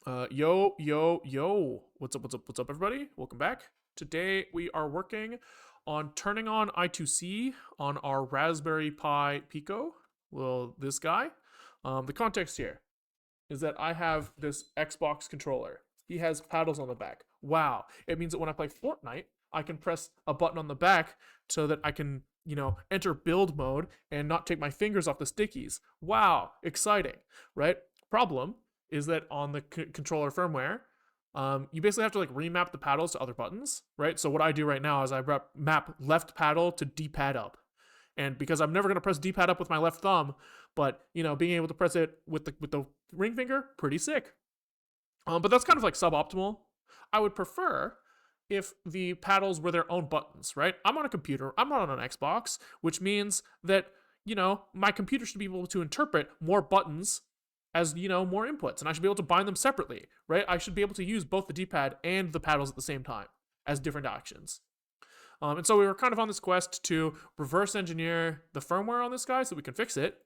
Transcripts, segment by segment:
Yo. What's up, everybody? Welcome back. Today we are working on turning on I2C on our Raspberry Pi Pico. Well, this guy. The context here is that I have this Xbox controller. He has paddles on the back. Wow. It means that when I play Fortnite, I can press a button on the back so that I can, enter build mode and not take my fingers off the stickies. Wow. Exciting, right? Problem is that on the controller firmware, you basically have to like remap the paddles to other buttons, right? So what I do right now is I map left paddle to D-pad up. And because I'm never going to press D-pad up with my left thumb, but being able to press it with the ring finger, pretty sick. But that's kind of like suboptimal. I would prefer if the paddles were their own buttons, right? I'm on a computer, I'm not on an Xbox, which means that, my computer should be able to interpret more buttons as, more inputs, and I should be able to bind them separately, right? I should be able to use both the D-pad and the paddles at the same time as different actions. And so we were kind of on this quest to reverse engineer the firmware on this guy so we can fix it.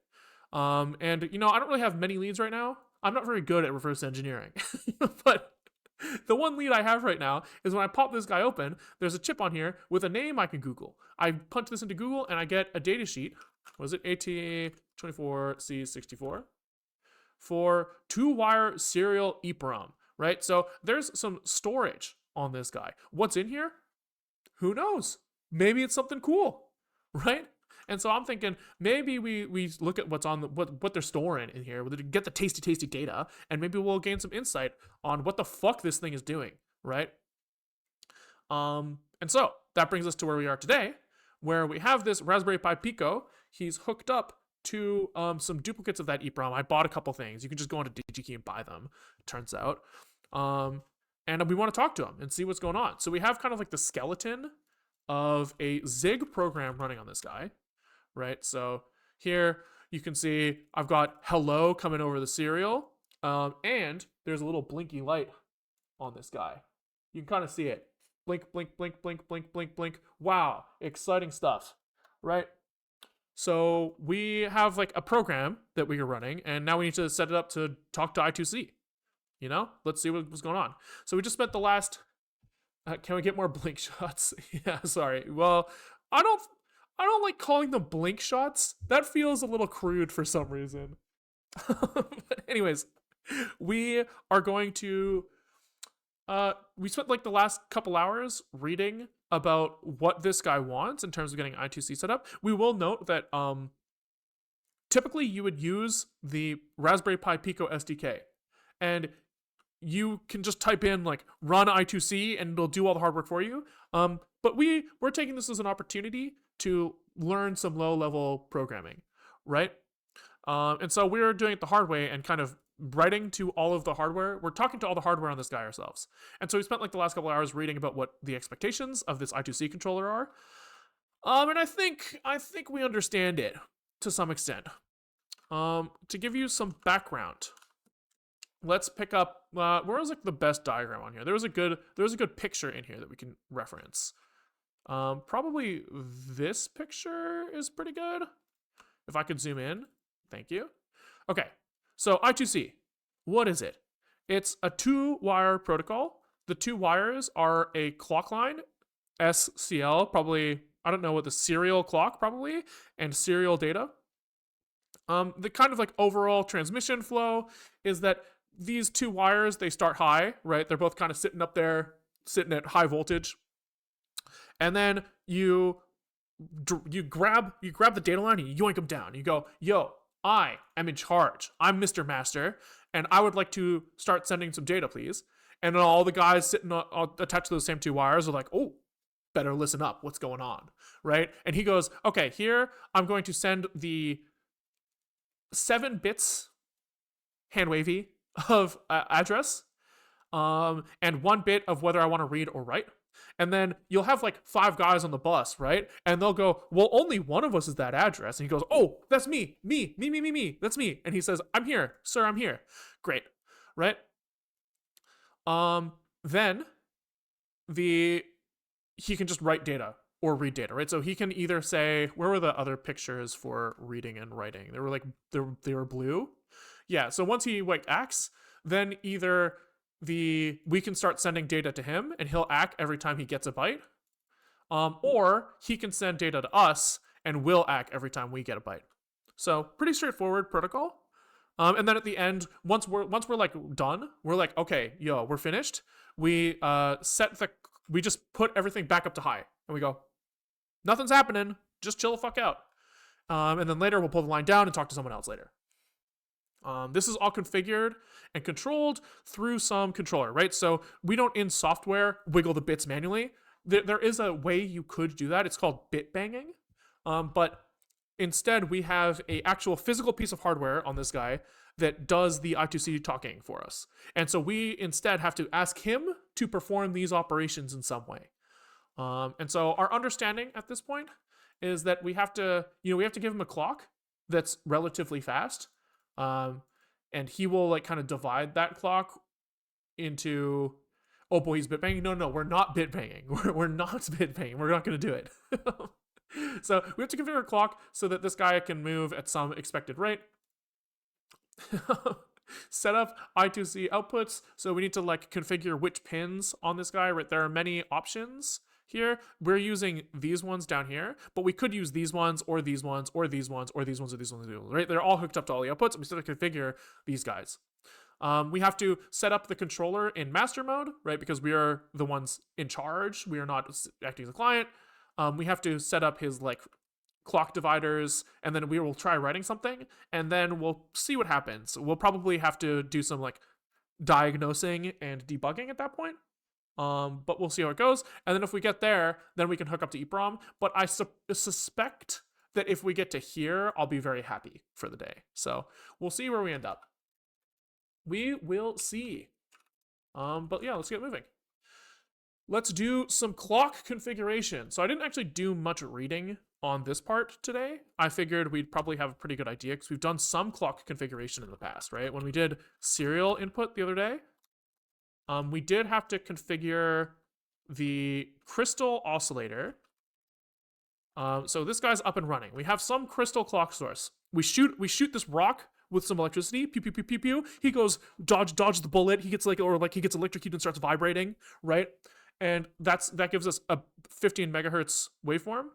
And, I don't really have many leads right now. I'm not very good at reverse engineering. But the one lead I have right now is when I pop this guy open, there's a chip on here with a name I can Google. I punch this into Google and I get a data sheet. Was it AT24C64? For 2-wire serial EEPROM, right? So there's some storage on this guy. What's in here? Who knows? Maybe it's something cool, right? And so I'm thinking maybe we look at what's on what they're storing in here, get the tasty data, and maybe we'll gain some insight on what the fuck this thing is doing, right? And so that brings us to where we are today, where we have this Raspberry Pi Pico. He's hooked up to some duplicates of that EEPROM. I bought a couple things. You can just go onto DigiKey and buy them, turns out. And we want to talk to him and see what's going on. So we have kind of like the skeleton of a Zig program running on this guy, right? So here you can see I've got hello coming over the serial, and there's a little blinky light on this guy. You can kind of see it. Blink, blink, blink, blink, blink, blink, blink. Wow, exciting stuff, right? So we have like a program that we are running, and now we need to set it up to talk to I2C. Let's see what's going on. So we just spent the last. Can we get more blink shots? Yeah, sorry. Well, I don't like calling them blink shots. That feels a little crude for some reason. But anyways, we are going to. We spent like the last couple hours reading about what this guy wants in terms of getting I2C set up. We will note that typically you would use the Raspberry Pi Pico SDK, and you can just type in like run I2C and it'll do all the hard work for you. But we're taking this as an opportunity to learn some low-level programming, right? And so we're doing it the hard way and kind of writing to all of the hardware. We're talking to all the hardware on this guy ourselves. And so we spent like the last couple of hours reading about what the expectations of this I2C controller are. And I think we understand it to some extent. To give you some background, let's pick up where was like the best diagram on here. There was a good picture in here that we can reference. Probably this picture is pretty good. If I could zoom in, thank you. Okay. So I2C, what is it? It's a 2-wire protocol. The 2 wires are a clock line, SCL, probably, I don't know what the serial clock probably, and serial data. The kind of like overall transmission flow is that these 2 wires, they start high, right? They're both kind of sitting up there, sitting at high voltage. And then you grab the data line and you yoink them down. You go, yo, I am in charge. I'm Mr. Master, and I would like to start sending some data, please. And then all the guys sitting attached to those same 2 wires are like, oh, better listen up. What's going on, right? And he goes, okay, here I'm going to send the 7 bits, hand wavy, of address, and 1 bit of whether I want to read or write. And then you'll have like 5 guys on the bus, right? And they'll go, well, only one of us is that address. And he goes, oh, that's me, that's me. And he says, I'm here, sir, I'm here. Great, right? Then he can just write data or read data, right? So he can either say, where were the other pictures for reading and writing? They were blue. Yeah, so once he like acts, then either we can start sending data to him and he'll act every time he gets a byte. Or he can send data to us and we'll act every time we get a byte. So pretty straightforward protocol. And then at the end, once we're like done, we're like, okay, yo, we're finished. We we just put everything back up to high, and we go, nothing's happening. Just chill the fuck out. And then later we'll pull the line down and talk to someone else later. This is all configured and controlled through some controller, right? So we don't in software wiggle the bits manually. There is a way you could do that. It's called bit banging, but instead, we have a actual physical piece of hardware on this guy that does the I2C talking for us. And so we instead have to ask him to perform these operations in some way. And so our understanding at this point is that we have to give him a clock that's relatively fast. And he will like kind of divide that clock into, oh boy, he's bit banging. No, we're not bit banging. We're not bit banging. We're not going to do it. So we have to configure a clock so that this guy can move at some expected rate. Set up I2C outputs. So we need to like configure which pins on this guy, right? There are many options here. We're using these ones down here, but we could use these ones or these ones or these ones or these ones or these ones, right? They're all hooked up to all the outputs. We still have to configure these guys. We have to set up the controller in master mode, right? Because we are the ones in charge. We are not acting as a client. We have to set up his like clock dividers, and then we will try writing something, and then we'll see what happens. We'll probably have to do some like diagnosing and debugging at that point. But we'll see how it goes. And then if we get there, then we can hook up to EEPROM. But I suspect that if we get to here, I'll be very happy for the day. So we'll see where we end up. We will see. But yeah, let's get moving. Let's do some clock configuration. So I didn't actually do much reading on this part today. I figured we'd probably have a pretty good idea because we've done some clock configuration in the past, right? When we did serial input the other day, we did have to configure the crystal oscillator. So this guy's up and running. We have some crystal clock source. We shoot this rock with some electricity. Pew pew pew pew pew. He goes dodge the bullet. He gets he gets electrocuted and starts vibrating, right? And that gives us a 15 megahertz waveform.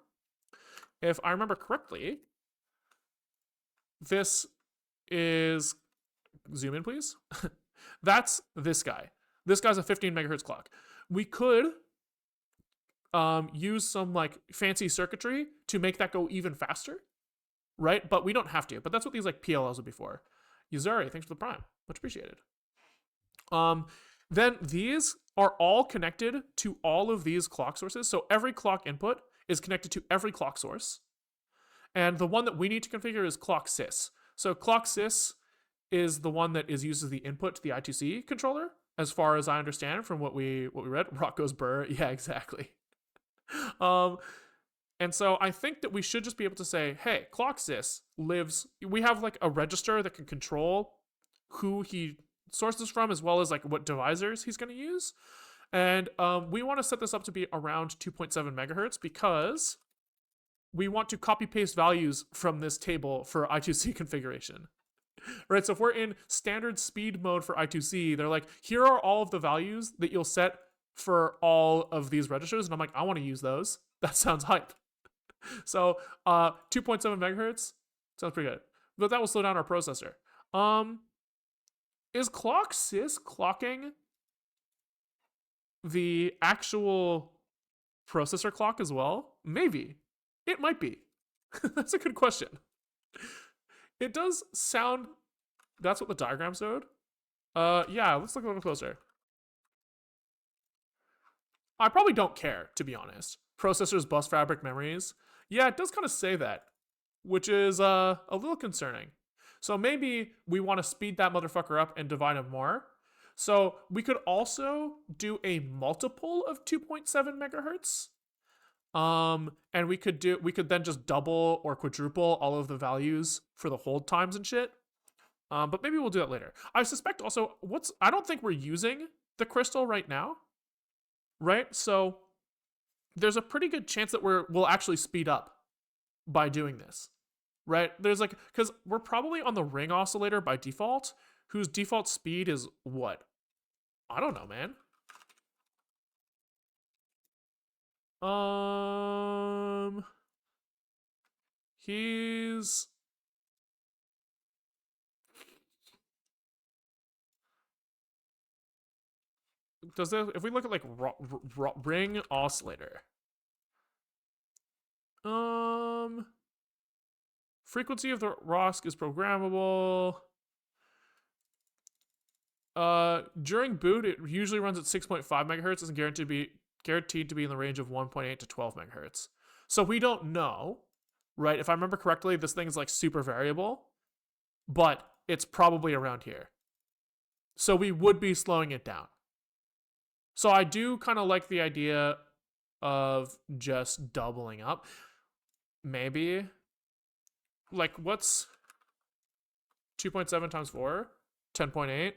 If I remember correctly, this is, zoom in please. That's this guy. This guy's a 15 megahertz clock. We could use some like fancy circuitry to make that go even faster, right? But we don't have to. But that's what these like PLLs would be for. Yuzuri, thanks for the prime. Much appreciated. Then these are all connected to all of these clock sources. So every clock input is connected to every clock source. And the one that we need to configure is clock sys. So clock sys is the one that is used as the input to the I2C controller, as far as I understand from what we read. Rock goes burr. Yeah, exactly. And so I think that we should just be able to say, hey, clock sys lives, we have like a register that can control who he sources from, as well as like what divisors he's going to use. And we want to set this up to be around 2.7 megahertz because we want to copy paste values from this table for I2C configuration. Right, so if we're in standard speed mode for I2C, they're like, here are all of the values that you'll set for all of these registers. And I'm like, I want to use those. That sounds hype. So 2.7 megahertz sounds pretty good. But that will slow down our processor. Is clock sys clocking the actual processor clock as well? Maybe. It might be. That's a good question. It does sound... That's what the diagram showed? Yeah, let's look a little closer. I probably don't care, to be honest. Processors, bus fabric, memories. Yeah, it does kind of say that, which is a little concerning. So maybe we want to speed that motherfucker up and divide him more. So we could also do a multiple of 2.7 megahertz. And we could then just double or quadruple all of the values for the hold times and shit. But maybe we'll do that later. I suspect also I don't think we're using the crystal right now. Right? So there's a pretty good chance that we'll actually speed up by doing this. Right? There's like, because we're probably on the ring oscillator by default, whose default speed is what? I don't know, man. Um, he's does this, if we look at like ring oscillator, um, frequency of the ROSC is programmable. During boot, it usually runs at 6.5 megahertz. It's guaranteed to be in the range of 1.8 to 12 megahertz. So we don't know, right? If I remember correctly, this thing is like super variable, but it's probably around here. So we would be slowing it down. So I do kind of like the idea of just doubling up. Maybe. Like, what's 2.7 times 4? 10.8.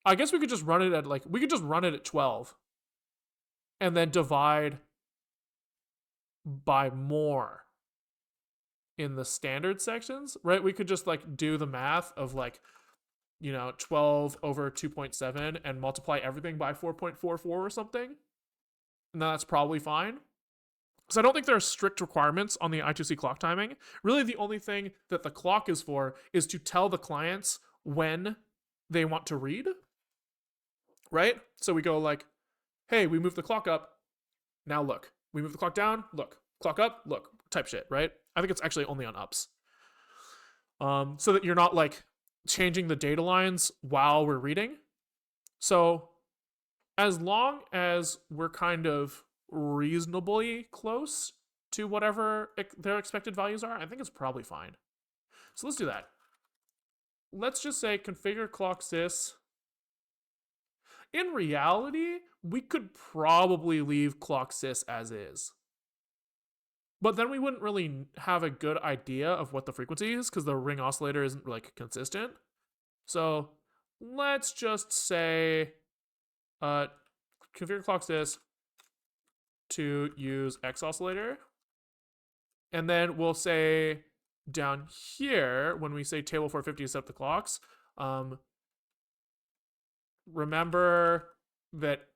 I guess we could just run it at like, we could just run it at 12 and then divide by more in the standard sections, right? We could just like do the math of like, 12 over 2.7 and multiply everything by 4.44 or something. And that's probably fine. So I don't think there are strict requirements on the I2C clock timing. Really, the only thing that the clock is for is to tell the clients when they want to read, right? So we go like, hey, we move the clock up, now look. We move the clock down, look. Clock up, look, type shit, right? I think it's actually only on ups. So that you're not like changing the data lines while we're reading. So as long as we're kind of reasonably close to whatever their expected values are, I think it's probably fine. So let's do that. Let's just say configure clock sys. In reality, we could probably leave clock sys as is. But then we wouldn't really have a good idea of what the frequency is because the ring oscillator isn't like consistent. So let's just say configure clock sys to use X oscillator. And then we'll say down here, when we say table 450 to set up the clocks, remember that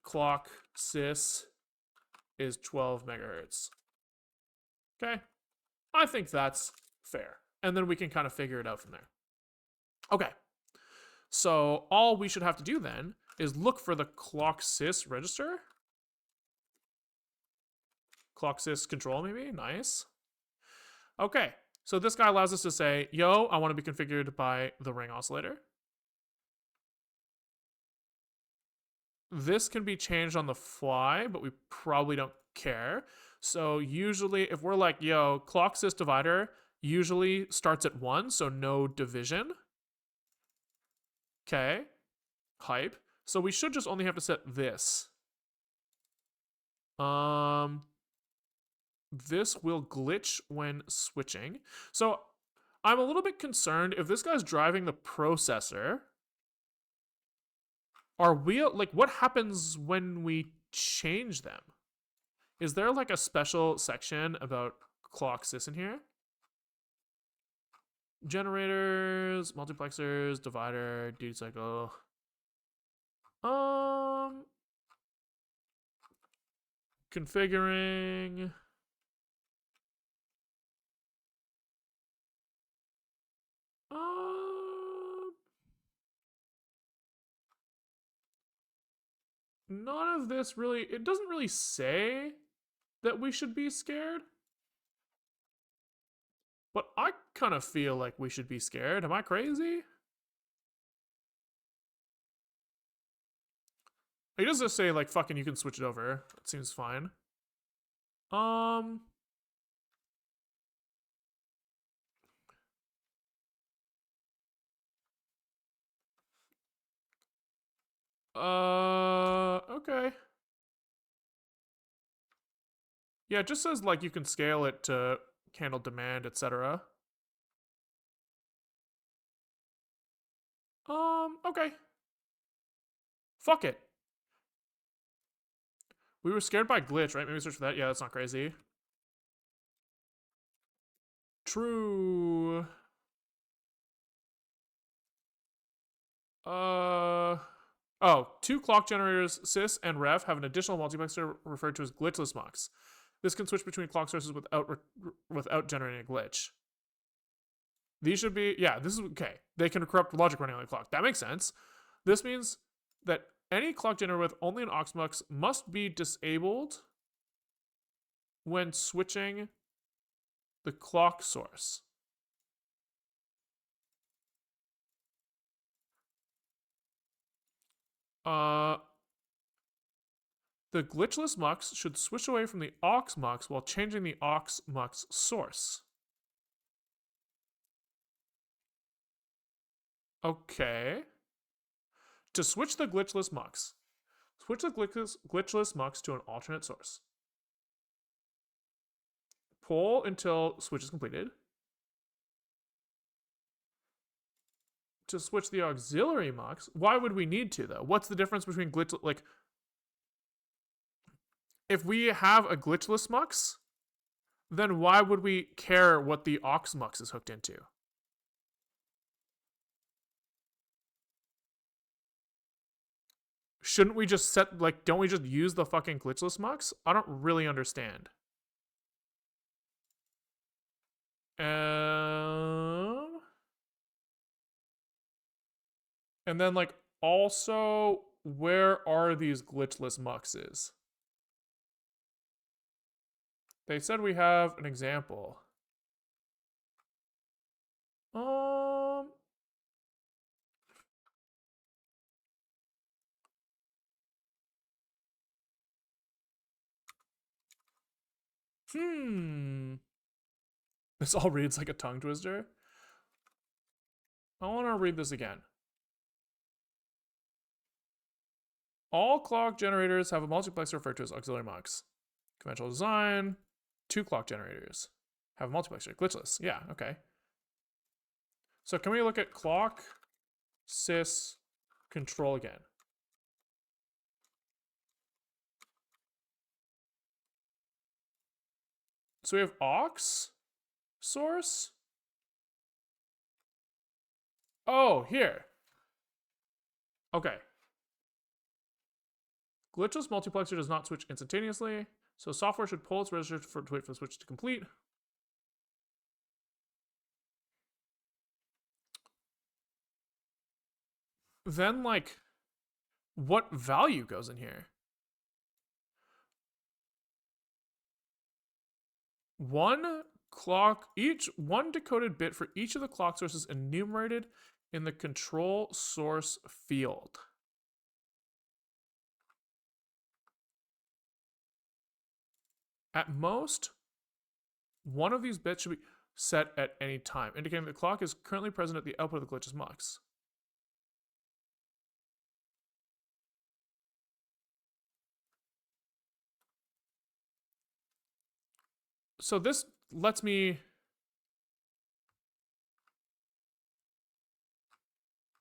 clock sys is 12 megahertz. Okay, I think that's fair. And then we can kind of figure it out from there. Okay, so all we should have to do then is look for the clock sys register. Clock sys control, maybe? Nice. Okay, so this guy allows us to say, yo, I want to be configured by the ring oscillator. This can be changed on the fly, but we probably don't care. So usually if we're like, yo, clock sys divider usually starts at 1, so no division. Okay, hype. So we should just only have to set this. This will glitch when switching. So I'm a little bit concerned if this guy's driving the processor. Are we like, what happens when we change them? Is there like a special section about clock sys in here? Generators, multiplexers, divider, duty cycle. Configuring. None of this really, it doesn't really say that we should be scared. But I kind of feel like we should be scared. Am I crazy? He does just say like fucking you can switch it over. That seems fine. Okay. Yeah, it just says like you can scale it to handle demand, etc. Okay. Fuck it. We were scared by glitch, right? Maybe search for that. Yeah, that's not crazy. True. Two clock generators, sys and ref, have an additional multiplexer referred to as glitchless mux. This can switch between clock sources without generating a glitch. These should be, yeah, this is okay. They can corrupt logic running on the clock. That makes sense. This means that any clock generator with only an aux mux must be disabled when switching the clock source. The glitchless mux should switch away from the aux mux while changing the aux mux source. Okay. To switch the glitchless mux, switch the glitchless mux to an alternate source. Pull until switch is completed. To switch the auxiliary mux, why would we need to though? What's the difference between glitch, like, if we have a glitchless mux, then why would we care what the aux mux is hooked into? Shouldn't we just set, like, don't we just use the fucking glitchless mux? I don't really understand. And then, like, also, where are these glitchless muxes? They said we have an example. This all reads like a tongue twister. I want to read this again. All clock generators have a multiplexer referred to as auxiliary mux. Conventional design, 2 clock generators have a multiplexer. Glitchless. Yeah, okay. So can we look at clock, sys, control again? So we have aux source. Oh, here. Okay. Glitchless multiplexer does not switch instantaneously, so software should pull its register to wait for the switch to complete. Then, like, what value goes in here? One decoded bit for each of the clock sources enumerated in the control source field. At most, one of these bits should be set at any time, indicating the clock is currently present at the output of the glitch's mux. So this lets me...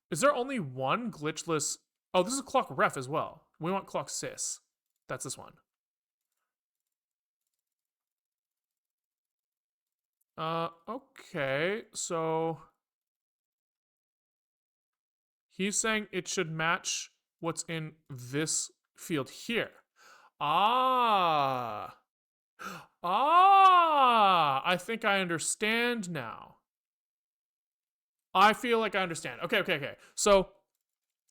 Is there only one glitchless... Oh, this is clock ref as well. We want clock sys. That's this one. Okay, so he's saying it should match what's in this field here. I think I understand now. I feel like I understand. Okay. So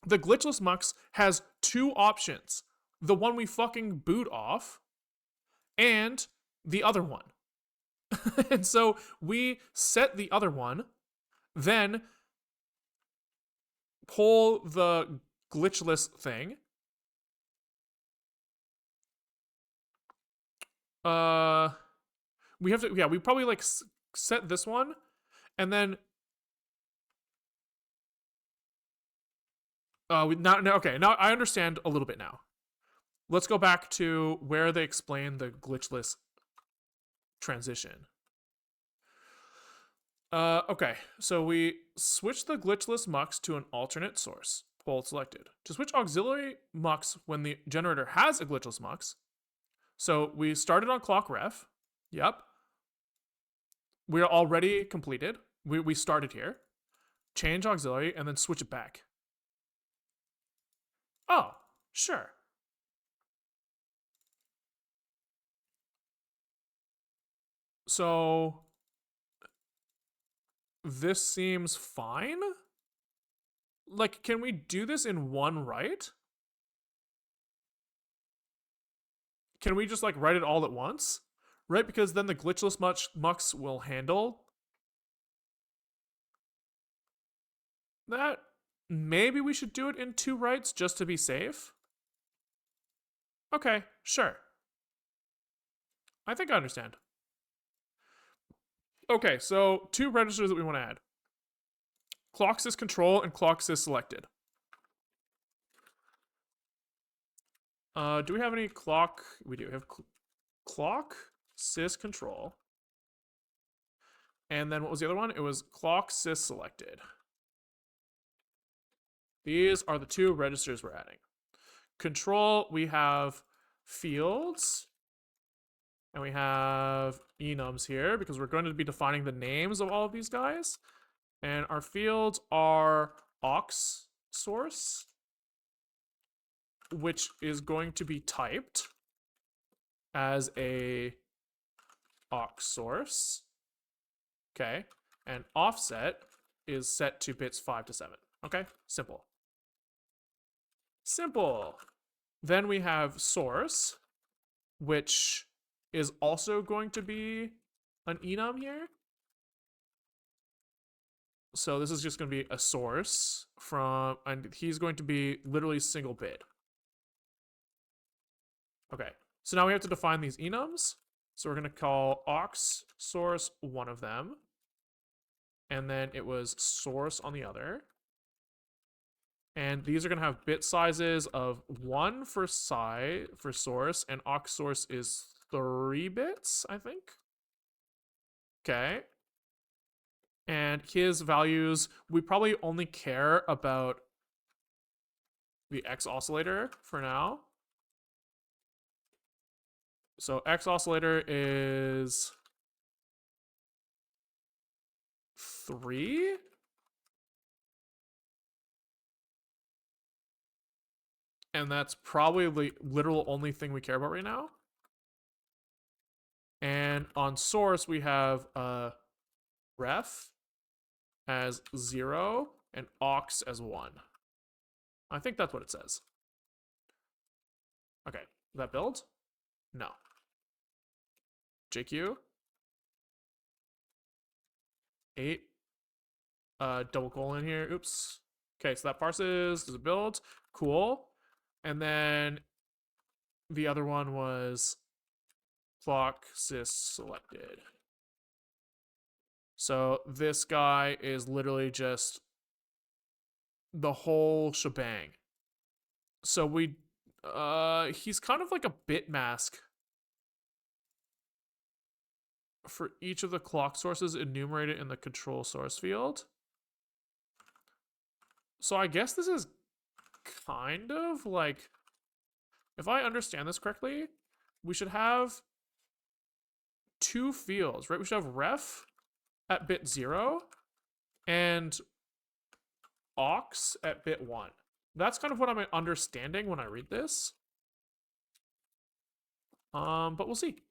the glitchless mux has 2 options. The one we fucking boot off and the other one. And so we set the other one, then pull the glitchless thing. We have to, yeah, we probably like set this one and then okay, now I understand a little bit now. Let's go back to where they explain the glitchless transition. Okay, so we switch the glitchless mux to an alternate source. Pull selected. To switch auxiliary mux when the generator has a glitchless mux. So we started on clock ref. Yep. We're already completed. We started here. Change auxiliary and then switch it back. Oh, sure. So this seems fine. Like, can we do this in one write? Can we just like write it all at once? Right? Because then the glitchless mux will handle that. Maybe we should do it in 2 writes just to be safe. Okay, sure. I think I understand. Okay, so 2 registers that we want to add. Clock sys control and clock sys selected. Do we have any clock? We do have clock sys control. And then what was the other one? It was clock sys selected. These are the 2 registers we're adding. Control, we have fields, and we have enums here because we're going to be defining the names of all of these guys. And our fields are aux source, which is going to be typed as a aux source. Okay. And offset is set to bits 5 to 7. Okay. Simple. Simple. Then we have source, which is also going to be an enum here. So this is just going to be a source from, and he's going to be literally single bit. Okay, so now we have to define these enums. So we're going to call aux source one of them, and then it was source on the other. And these are going to have bit sizes of 1 for source, and aux source is 3 bits, I think. Okay. And his values, we probably only care about the X oscillator for now. So X oscillator is 3. And that's probably the literal only thing we care about right now. And on source, we have ref as 0 and aux as 1. I think that's what it says. Okay, that build? No. JQ? 8. Double colon here. Oops. Okay, so that parses. Does it build? Cool. And then the other one was clock sys selected. So this guy is literally just the whole shebang. So he's kind of like a bit mask for each of the clock sources enumerated in the control source field. So I guess this is kind of like, if I understand this correctly, we should have 2 fields, right? We should have ref at bit 0 and aux at bit 1. That's kind of what I'm understanding when I read this. But we'll see.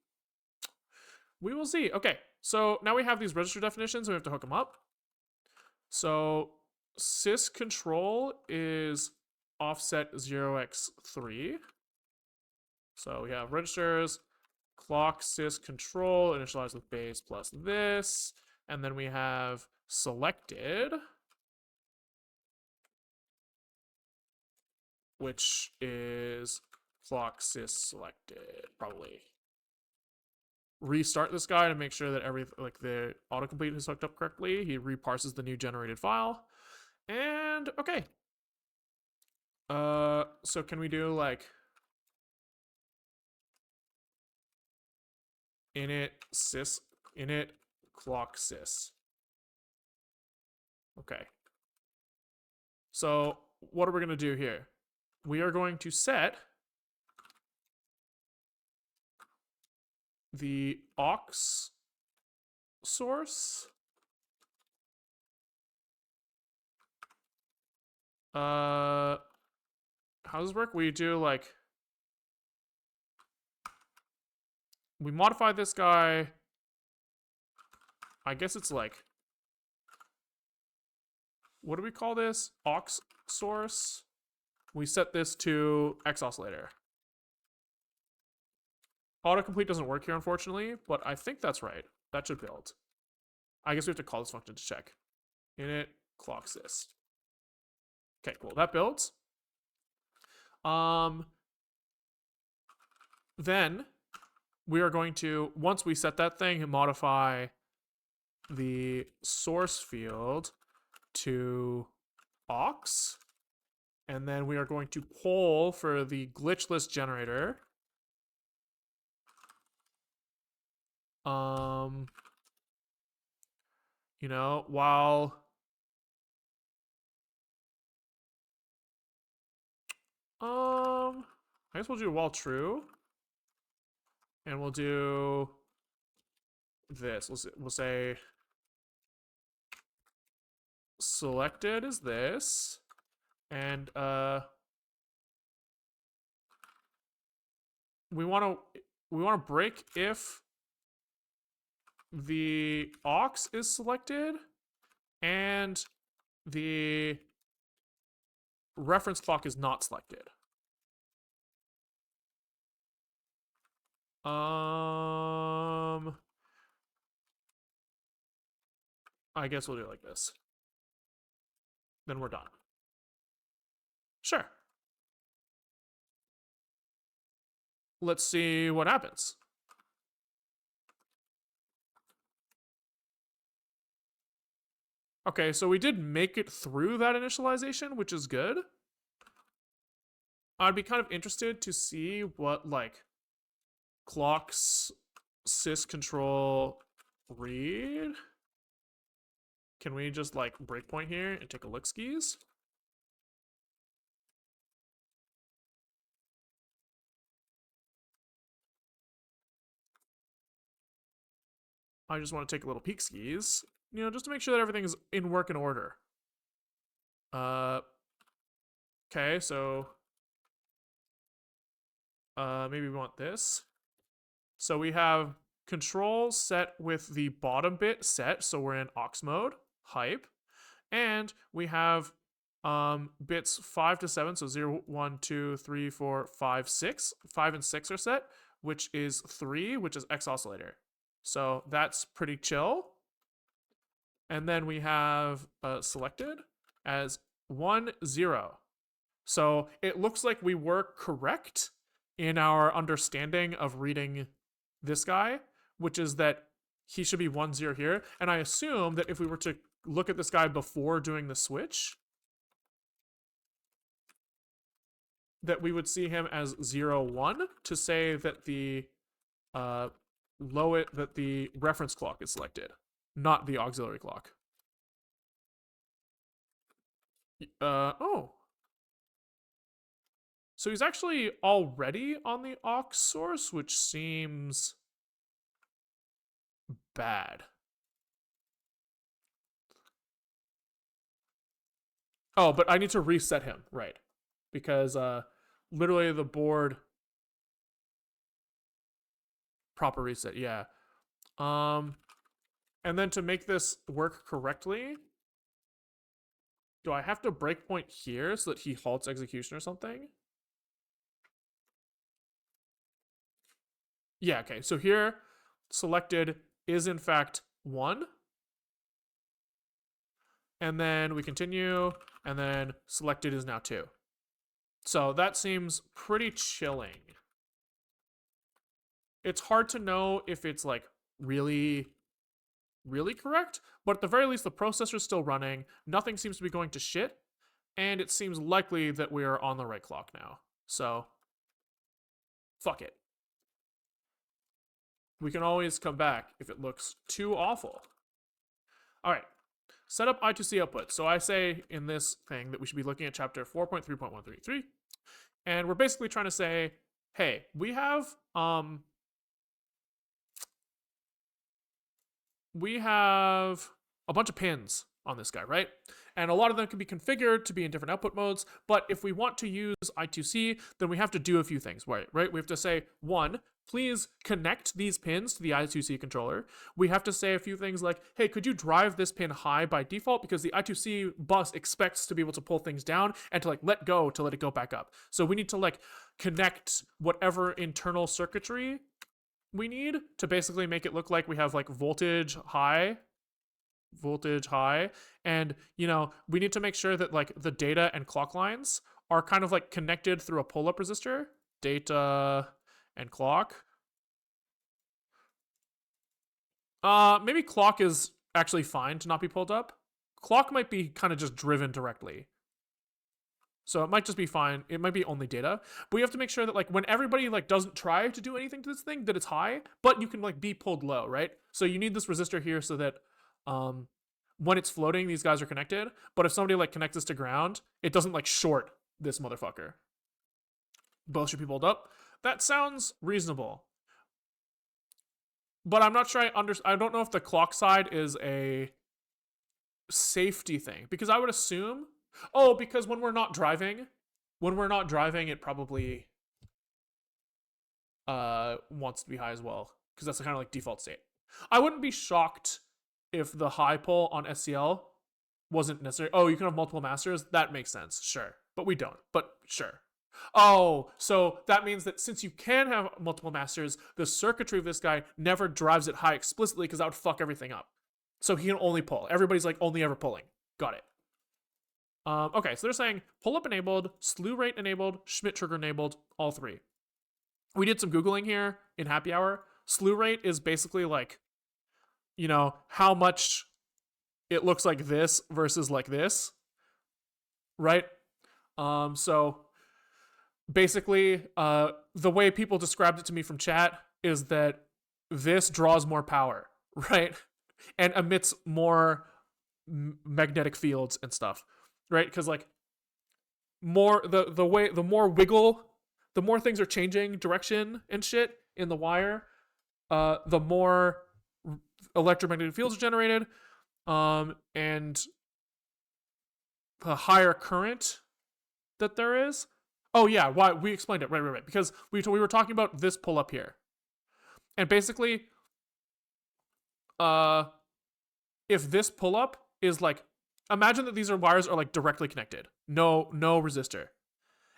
We will see. Okay, so now we have these register definitions and we have to hook them up. So sys control is offset 0x3. So we have registers, clock sys control initialized with base plus this. And then we have selected, which is clock sys selected, probably. Restart this guy to make sure that the autocomplete is hooked up correctly. He reparses the new generated file. And okay. So can we do like init sys init clock sys? Okay. So what are we going to do here? We are going to set the aux source how does this work? We do like, we modify this guy. I guess it's like, what do we call this? Aux source. We set this to X oscillator. Autocomplete doesn't work here, unfortunately, but I think that's right. That should build. I guess we have to call this function to check. Init clocks this. Okay, cool. That builds. Then we are going to, once we set that thing, modify the source field to aux. And then we are going to poll for the glitchless generator. You know, while I guess we'll do while true. And we'll do this. We'll say selected is this. And we want to break if the aux is selected and the reference clock is not selected. I guess we'll do it like this. Then we're done. Sure. Let's see what happens. Okay, so we did make it through that initialization, which is good. I'd be kind of interested to see what, like, clocks syscontrol read. Can we just, like, breakpoint here and take a look skis? I just want to take a little peek skis, you know, just to make sure that everything is in working order. Okay, so maybe we want this. So we have control set with the bottom bit set, so we're in aux mode, hype, and we have bits 5 to 7, so 0, 1, 2, 3, 4, 5, 6. 5 and 6 are set, which is 3, which is X oscillator. So that's pretty chill. And then we have selected as 1, 0. So it looks like we were correct in our understanding of reading this guy, which is that he should be 1, 0 here. And I assume that if we were to look at this guy before doing the switch, that we would see him as 0, 1 to say that the that the reference clock is selected, not the auxiliary clock. Oh. So he's actually already on the aux source, which seems bad. Oh, but I need to reset him, right? Because literally the board proper reset, yeah. And then to make this work correctly, do I have to breakpoint here so that he halts execution or something? Yeah, okay. So here, selected is in fact 1. And then we continue, and then selected is now 2. So that seems pretty chilling. It's hard to know if it's like really correct, but at the very least the processor's still running, nothing seems to be going to shit, and it seems likely that we are on the right clock now. So, fuck it. We can always come back if it looks too awful. Alright, set up I2C output. So I say in this thing that we should be looking at chapter 4.3.133, and we're basically trying to say, hey, we have a bunch of pins on this guy, right? And a lot of them can be configured to be in different output modes. But if we want to use I2C, then we have to do a few things, right? We have to say, one, please connect these pins to the I2C controller. We have to say a few things like, hey, could you drive this pin high by default? Because the I2C bus expects to be able to pull things down and to like let go to let it go back up. So we need to like connect whatever internal circuitry we need to basically make it look like we have like voltage high, and we need to make sure that like the data and clock lines are kind of like connected through a pull-up resistor, data and clock. Maybe clock is actually fine to not be pulled up. Clock might be kind of just driven directly, so it might just be fine. It might be only data, but we have to make sure that like when everybody like doesn't try to do anything to this thing, that it's high, but you can like be pulled low, right? So you need this resistor here so that when it's floating, these guys are connected. But if somebody like connects this to ground, it doesn't like short this motherfucker. Both should be pulled up. That sounds reasonable, but I'm not sure I don't know if the clock side is a safety thing, because I would assume, because when we're not driving, it probably wants to be high as well, because that's the kind of like default state. I wouldn't be shocked if the high pull on SCL wasn't necessary. Oh, you can have multiple masters. That makes sense. Sure. But we don't. But sure. Oh, so that means that since you can have multiple masters, the circuitry of this guy never drives it high explicitly, because that would fuck everything up. So he can only pull. Everybody's like only ever pulling. Got it. Okay, so they're saying pull up enabled, slew rate enabled, Schmidt trigger enabled, all three. We did some Googling here in happy hour. Slew rate is basically like, how much it looks like this versus like this, right? So basically, the way people described it to me from chat is that this draws more power, right? And emits more magnetic fields and stuff, right? Because like the more wiggle, the more things are changing direction and shit in the wire, the more electromagnetic fields are generated, and the higher current that there is. Oh yeah, why we explained it, right. Because we were talking about this pull up here, and basically, if this pull up is like, imagine that these wires are like directly connected, no resistor.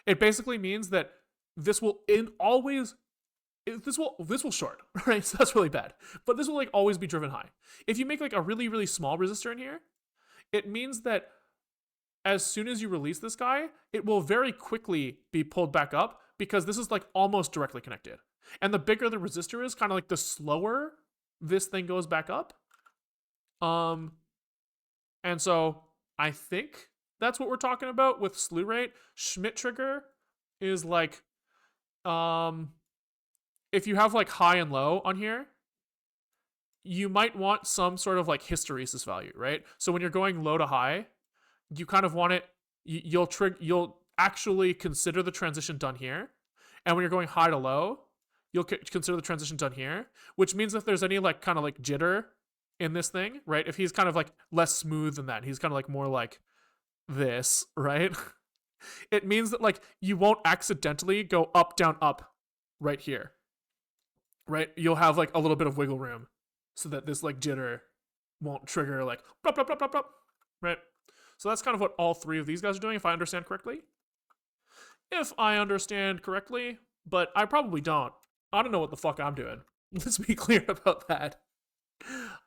It basically means that this will this will short, right? So that's really bad. But this will like always be driven high. If you make like a really, really small resistor in here, it means that as soon as you release this guy, it will very quickly be pulled back up, because this is like almost directly connected. And the bigger the resistor is, kind of like the slower this thing goes back up. And so I think that's what we're talking about with slew rate. Schmidt trigger is like, if you have like high and low on here, you might want some sort of like hysteresis value, right? So when you're going low to high, you kind of want it, you'll actually consider the transition done here. And when you're going high to low, you'll consider the transition done here, which means if there's any like kind of like jitter in this thing, right? If he's kind of like less smooth than that, he's kind of like more like this, right? It means that like you won't accidentally go up, down, up right here, right? You'll have like a little bit of wiggle room so that this like jitter won't trigger like blop, blop, blop, blop, blop, right? So that's kind of what all three of these guys are doing, if I understand correctly. But I probably don't. I don't know what the fuck I'm doing. Let's be clear about that.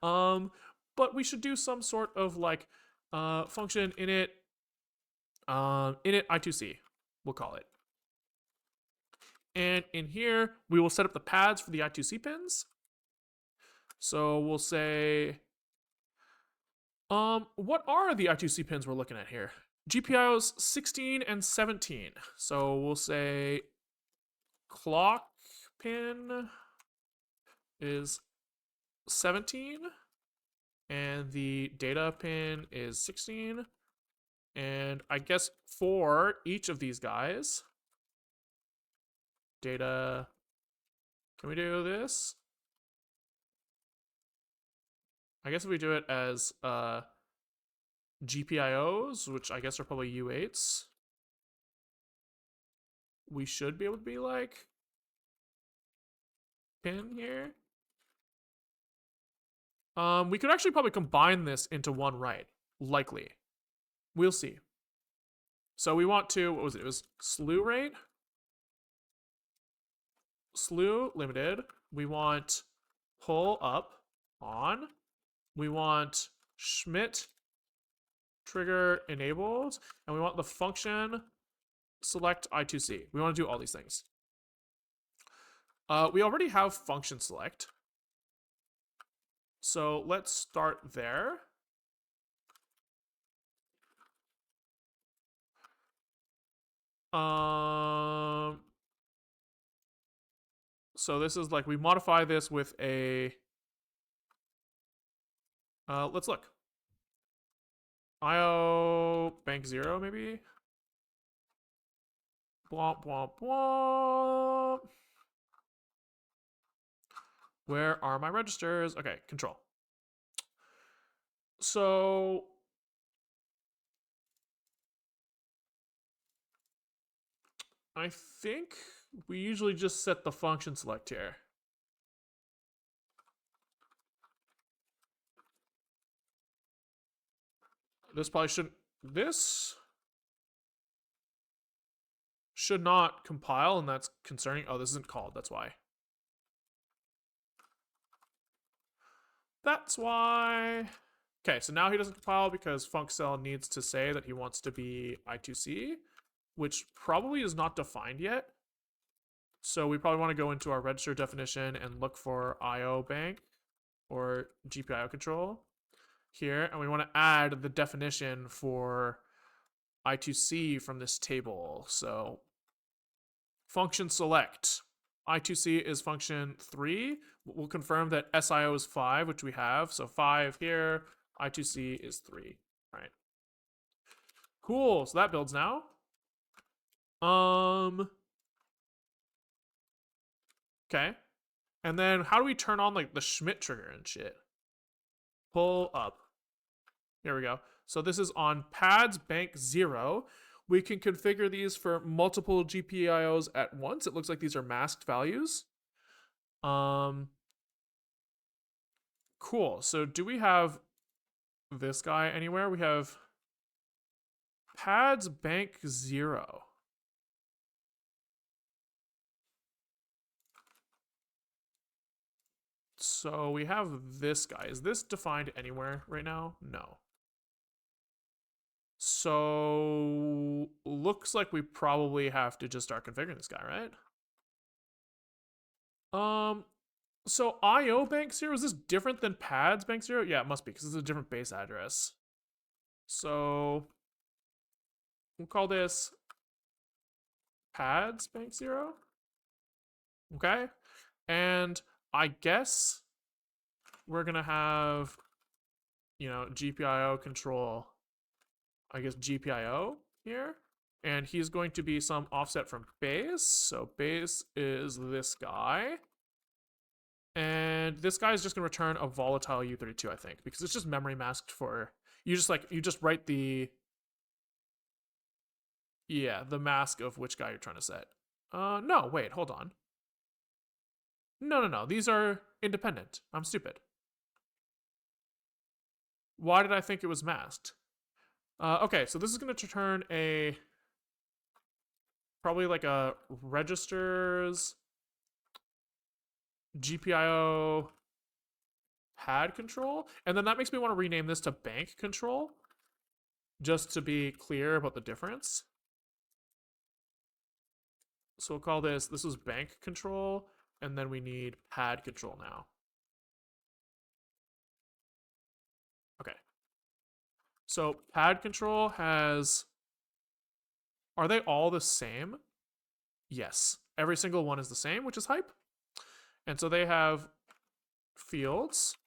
But we should do some sort of like function init I2C, we'll call it. And in here, we will set up the pads for the I2C pins. So we'll say, what are the I2C pins we're looking at here? GPIOs 16 and 17. So we'll say clock pin is 17 and the data pin is 16. And I guess for each of these guys, data, can we do this? I guess if we do it as GPIOs, which I guess are probably U8s. We should be able to be like pin here. We could actually probably combine this into one write, likely. We'll see. So we want to, what was it? It was slew rate, slew limited. We want pull up on. We want Schmidt trigger enabled, and we want the function select I2C. We want to do all these things. We already have function select. So let's start there. So this is like, we modify this with a, let's look. IO bank 0 maybe? Blomp, blomp, blomp. Where are my registers? Okay, control. So I think we usually just set the function select here. This probably shouldn't, this should not compile, and that's concerning. Oh, this isn't called, that's why. That's why. Okay, so now he doesn't compile because funccell needs to say that he wants to be I2C, which probably is not defined yet. So we probably want to go into our register definition and look for IO bank or GPIO control here, and we want to add the definition for I2C from this table. So function select. I2C is function 3. We'll confirm that SIO is 5, which we have. So 5 here, I2C is 3. All right. Cool. So that builds now. Okay. And then how do we turn on like the Schmidt trigger and shit? Pull up. There we go. So this is on pads bank 0. We can configure these for multiple GPIOs at once. It looks like these are masked values. Cool. So do we have this guy anywhere? We have pads bank 0. So we have this guy. Is this defined anywhere right now? No. So looks like we probably have to just start configuring this guy, right? So IO bank 0, is this different than pads bank 0? Yeah, it must be, because it's a different base address. So we'll call this pads bank 0. Okay. And I guess we're gonna have, you know, GPIO control, I guess GPIO here. And he's going to be some offset from base. So base is this guy. And this guy is just gonna return a volatile U32, I think, because it's just memory masked for, you just write the, yeah, the mask of which guy you're trying to set. No, wait, hold on. No, these are independent. I'm stupid. Why did I think it was masked? Okay, so this is gonna return a, probably like a registers GPIO pad control, and then that makes me want to rename this to bank control, just to be clear about the difference. So we'll call this is bank control, and then we need pad control now. Okay. So pad control has, are they all the same? Yes. Every single one is the same, which is hype. And so they have fields.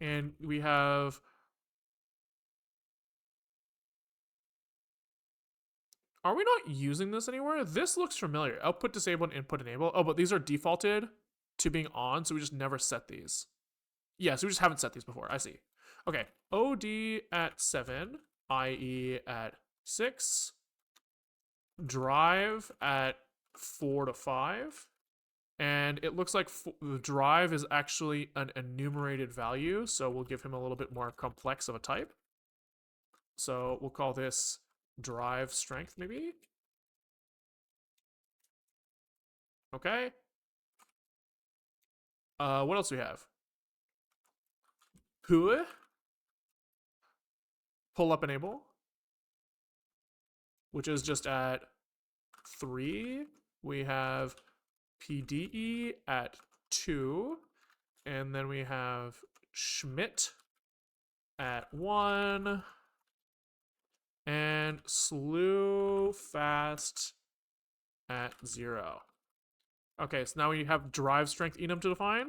And we have, are we not using this anywhere? This looks familiar. Output disable and input enable. Oh, but these are defaulted to being on, so we just never set these. Yeah, so we just haven't set these before. I see. Okay, OD at 7, IE at 6, drive at 4 to 5, and it looks like the drive is actually an enumerated value, so we'll give him a little bit more complex of a type. So we'll call this drive strength, maybe. Okay. What else do we have? Pull up enable, which is just at 3. We have PDE at 2, and then we have Schmidt at 1, and slew fast at 0. Okay, so now we have drive strength enum to define.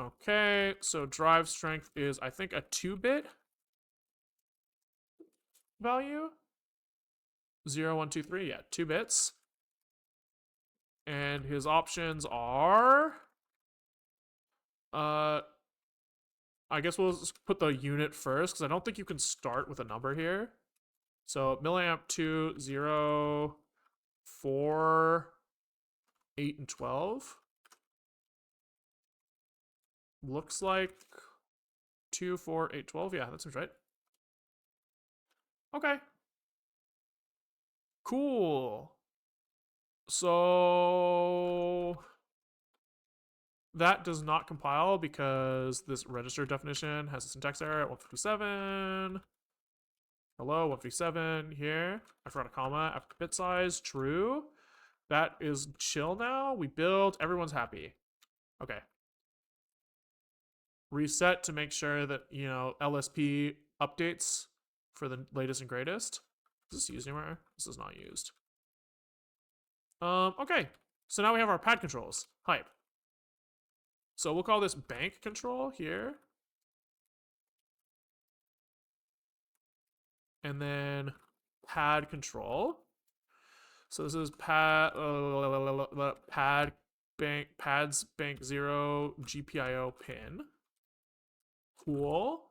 Okay, so drive strength is, I think, a 2-bit value. 0, 1, 2, 3, yeah, 2 bits. And his options are, I guess we'll just put the unit first, because I don't think you can start with a number here. So milliamp 2, 0, 4, 8, and 12. Looks like 2, 4, 8, 12. Yeah, that seems right. Okay. Cool. So that does not compile because this register definition has a syntax error at 157. Hello, 157 here. I forgot a comma after bit size. True. That is chill now. We build. Everyone's happy. Okay. Reset to make sure that, LSP updates for the latest and greatest. Is this used anywhere? This is not used. Okay. So now we have our pad controls. Hype. So we'll call this bank control here. And then pad control. So this is pads bank 0 GPIO pin. Cool.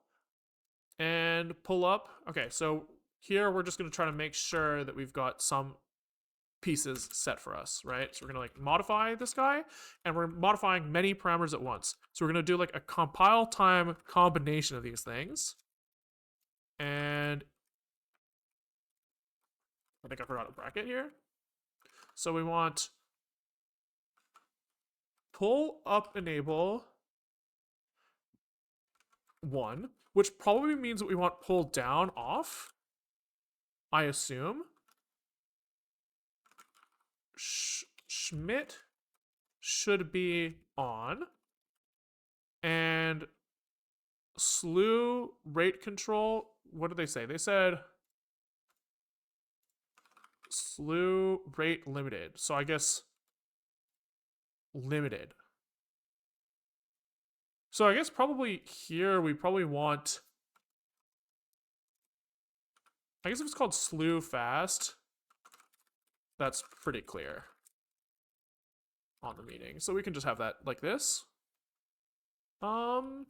And pull up. Okay, so here we're just going to try to make sure that we've got some pieces set for us, right? So we're going to modify this guy, and we're modifying many parameters at once. So we're going to do a compile time combination of these things. And I think I forgot a bracket here. So we want pull up enable 1, which probably means that we want pull down off, I assume. Schmidt should be on. And slew rate control, what did they say? They said slew rate limited. So I guess limited. So I guess probably here we probably want, I guess if it's called slew fast, that's pretty clear on the meeting. So we can just have that like this. And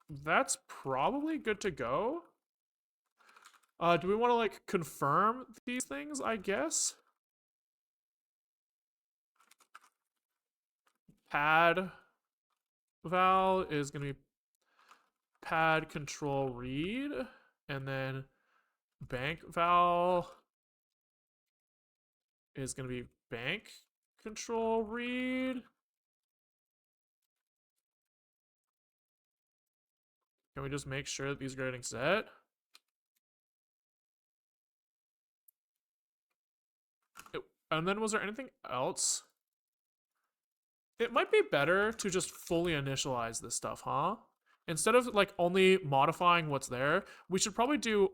that's probably good to go. Do we want to confirm these things, I guess? Pad val is going to be pad control read, and then bank val is going to be bank control read. Can we just make sure that these are getting set? And then was there anything else? It might be better to just fully initialize this stuff, huh? Instead of only modifying what's there, we should probably do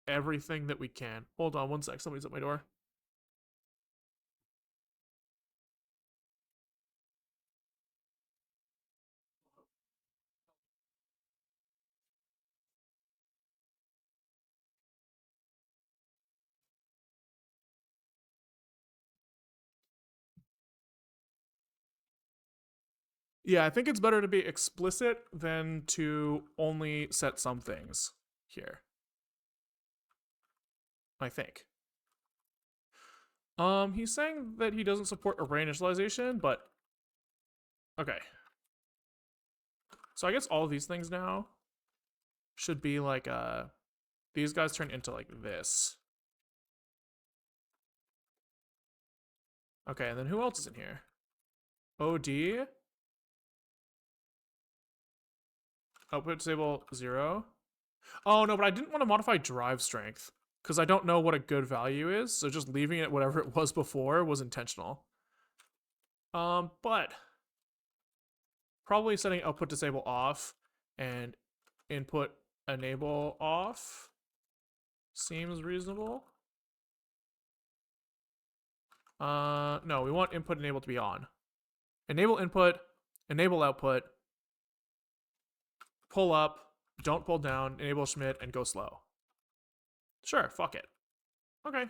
everything that we can. Hold on one sec, somebody's at my door. Yeah, I think it's better to be explicit than to only set some things here. I think. He's saying that he doesn't support array initialization, but okay. So I guess all of these things now should be like these guys turn into like this. Okay, and then who else is in here? OD. Output disable 0. Oh no, but I didn't want to modify drive strength because I don't know what a good value is. So just leaving it whatever it was before was intentional. But probably setting output disable off and input enable off seems reasonable. No, we want input enable to be on. Enable input, enable output, pull up, don't pull down, enable Schmidt, and go slow. Sure, fuck it. Okay.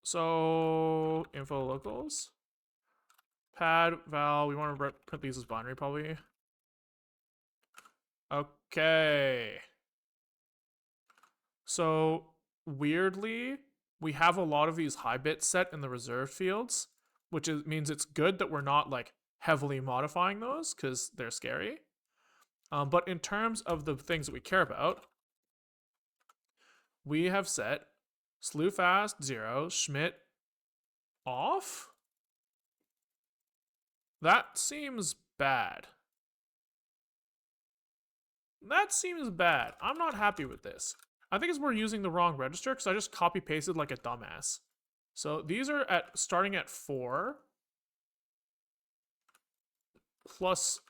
So, info locals. Pad, val, we want to print these as binary probably. Okay. So, weirdly, we have a lot of these high bits set in the reserved fields, which means it's good that we're not like heavily modifying those because they're scary. But in terms of the things that we care about, we have set slew fast 0, Schmidt off. That seems bad. That seems bad. I'm not happy with this. I think it's we're using the wrong register because I just copy pasted like a dumbass. So these are at starting at 4 plus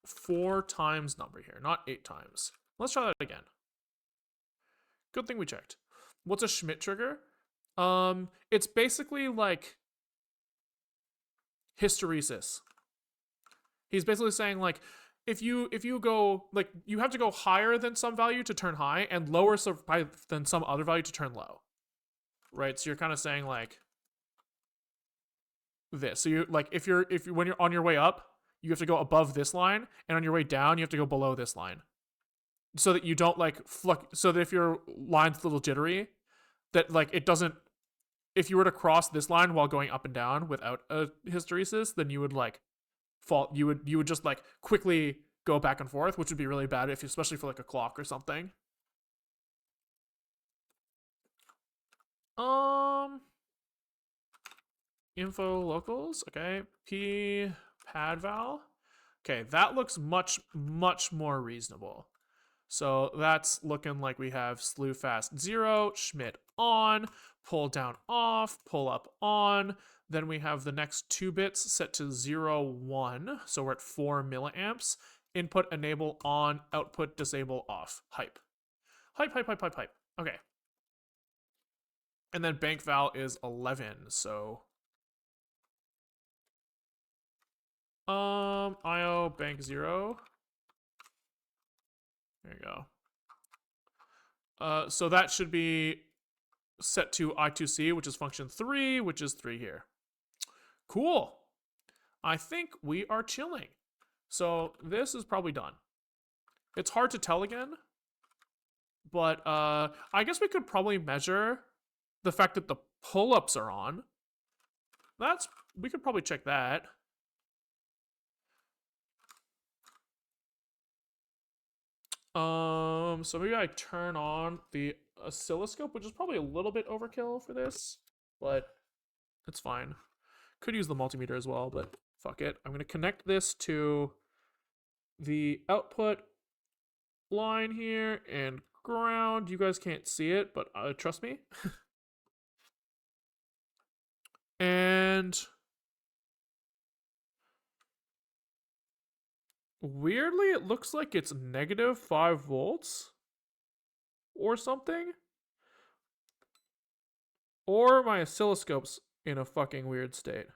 4 times number here, not 8 times. Let's try that again. Good thing we checked. What's a Schmidt trigger? It's basically like hysteresis. He's basically saying like if you go like you have to go higher than some value to turn high and lower than some other value to turn low. Right? So you're kind of saying like this. So you like if you're when you're on your way up, you have to go above this line, and on your way down, you have to go below this line. So that you don't like so that if your line's a little jittery, that like it doesn't if you were to cross this line while going up and down without a hysteresis, then you would like fall you would just like quickly go back and forth, which would be really bad if especially for like a clock or something. Info locals, okay. P pad val. Okay, that looks much more reasonable. So that's looking like we have slew fast 0, Schmidt on, pull down off, pull up on. Then we have the next 2 bits set to 0, 1. So we're at 4 milliamps. Input enable on, output disable off. Hype. Hype. Okay. And then bank val is 11. So IO bank 0. There you go. So that should be set to I2C, which is function 3, which is 3 here. Cool. I think we are chilling. So this is probably done. It's hard to tell again, but I guess we could probably measure the fact that the pull-ups are on. We could probably check that. So maybe I turn on the oscilloscope, which is probably a little bit overkill for this, but it's fine. Could use the multimeter as well, but fuck it. I'm going to connect this to the output line here and ground. You guys can't see it, but trust me. And weirdly, it looks like it's negative 5 volts or something. Or my oscilloscope's in a fucking weird state.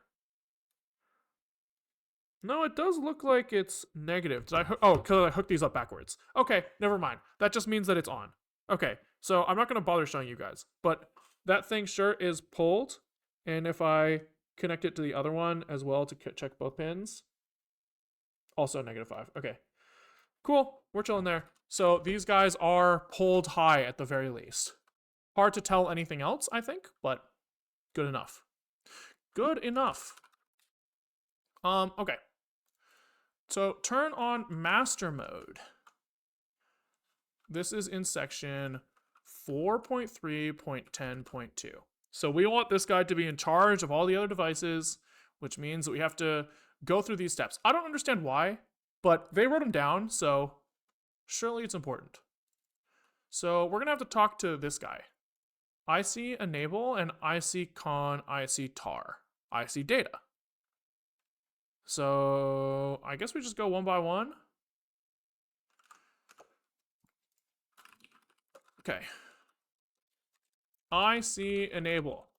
No, it does look like it's negative. Did I oh, because I hooked these up backwards. Okay, never mind. That just means that it's on. Okay, so I'm not going to bother showing you guys. But that thing sure is pulled. And if I connect it to the other one as well to check both pins. Also -5. Okay. Cool. We're chilling there. So these guys are pulled high at the very least. Hard to tell anything else, I think, but good enough. Good enough. Okay. So turn on master mode. This is in section 4.3.10.2. So we want this guy to be in charge of all the other devices, which means that we have to go through these steps. I don't understand why, but they wrote them down, so surely it's important. So we're gonna have to talk to this guy. IC enable and IC con, IC tar, IC data. So I guess we just go one by one. Okay. IC enable.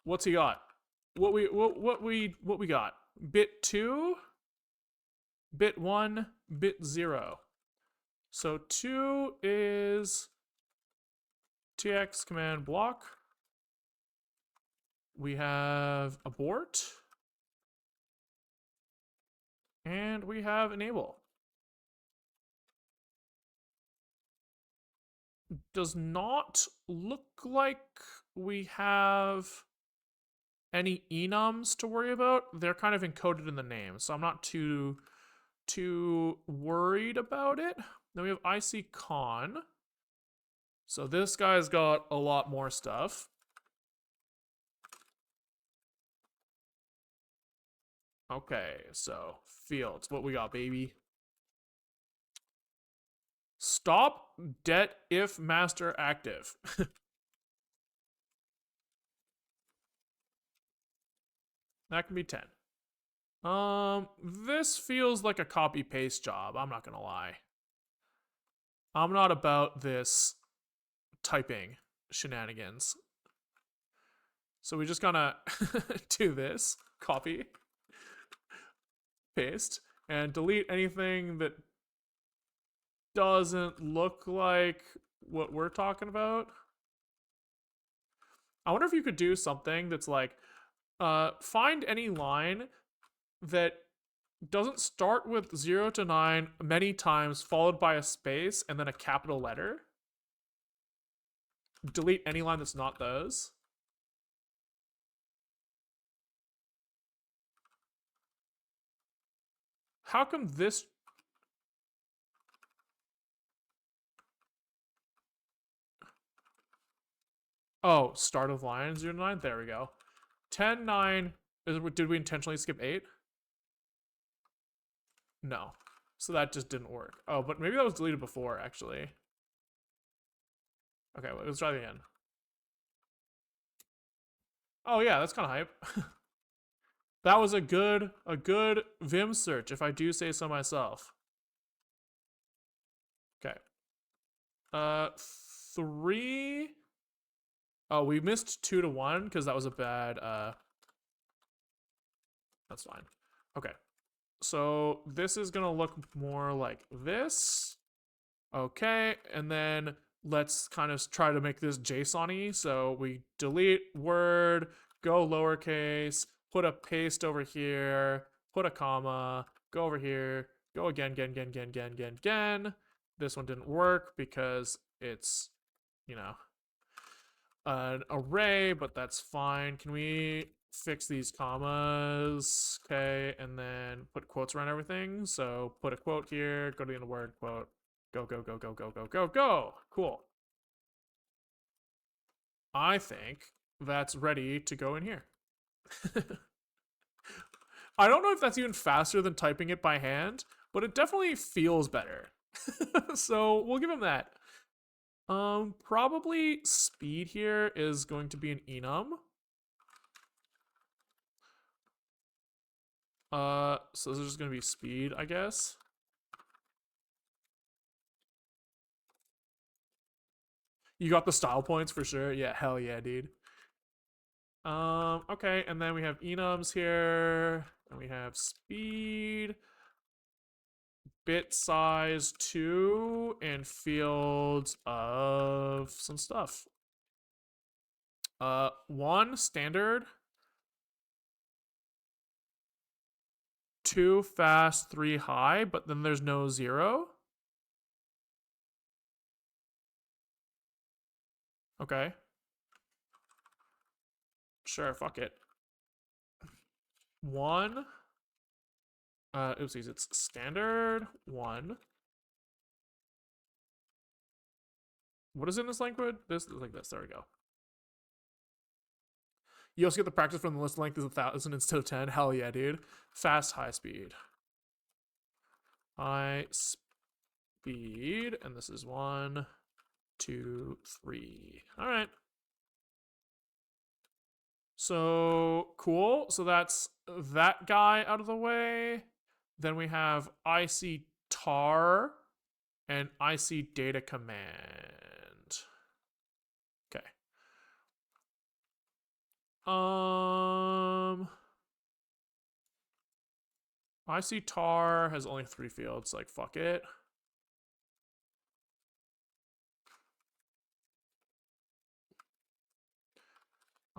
What's he got? What we got? Bit 2, bit 1, bit 0. So 2 is TX command block. We have abort. And we have enable. Does not look like we have any enums to worry about. They're kind of encoded in the name, so I'm not too worried about it. Then we have IC con. So this guy's got a lot more stuff. Okay, so fields. What we got, baby? Stop det if master active. That can be 10. This feels like a copy paste job. I'm not gonna lie. I'm not about this typing shenanigans. So we just gonna do this, copy, paste, and delete anything that doesn't look like what we're talking about. I wonder if you could do something that's like, find any line that doesn't start with 0 to 9 many times followed by a space and then a capital letter. Delete any line that's not those. How come this... Oh, start of line 0 to 9? There we go. 10, 9... Did we intentionally skip 8? No. So that just didn't work. Oh, but maybe that was deleted before, actually. Okay, well, let's try it again. Oh yeah, that's kind of hype. That was a good Vim search, if I do say so myself. Okay. 3. Oh, we missed 2 to 1 because that was a bad. That's fine. Okay. So this is gonna look more like this. Okay, and then let's kind of try to make this JSON-y. So we delete word, go lowercase, put a paste over here, put a comma, go over here, go again. This one didn't work because it's, you know, an array, but that's fine. Can we fix these commas? Okay, and then put quotes around everything. So put a quote here, go to the end of word, quote, go. Cool. I think that's ready to go in here. I don't know if that's even faster than typing it by hand, but it definitely feels better. So we'll give him that. Probably speed here is going to be an enum. So this is just gonna be speed, I guess. You got the style points for sure. Yeah, hell yeah, dude. Okay, and then we have enums here, and we have speed, bit size 2, and fields of some stuff. 1 standard, 2 fast, 3 high, but then there's no 0. Okay. Sure, fuck it. 1. Oopsies, it's standard 1. What is in this language? This is like this. There we go. You also get the practice from the list length is 1,000 instead of 10. Hell yeah, dude. Fast, high speed. High speed, and this is 1, 2, 3. All right. So cool. So that's that guy out of the way. Then we have IC tar and IC data command. Okay. IC tar has only 3 fields. Like fuck it.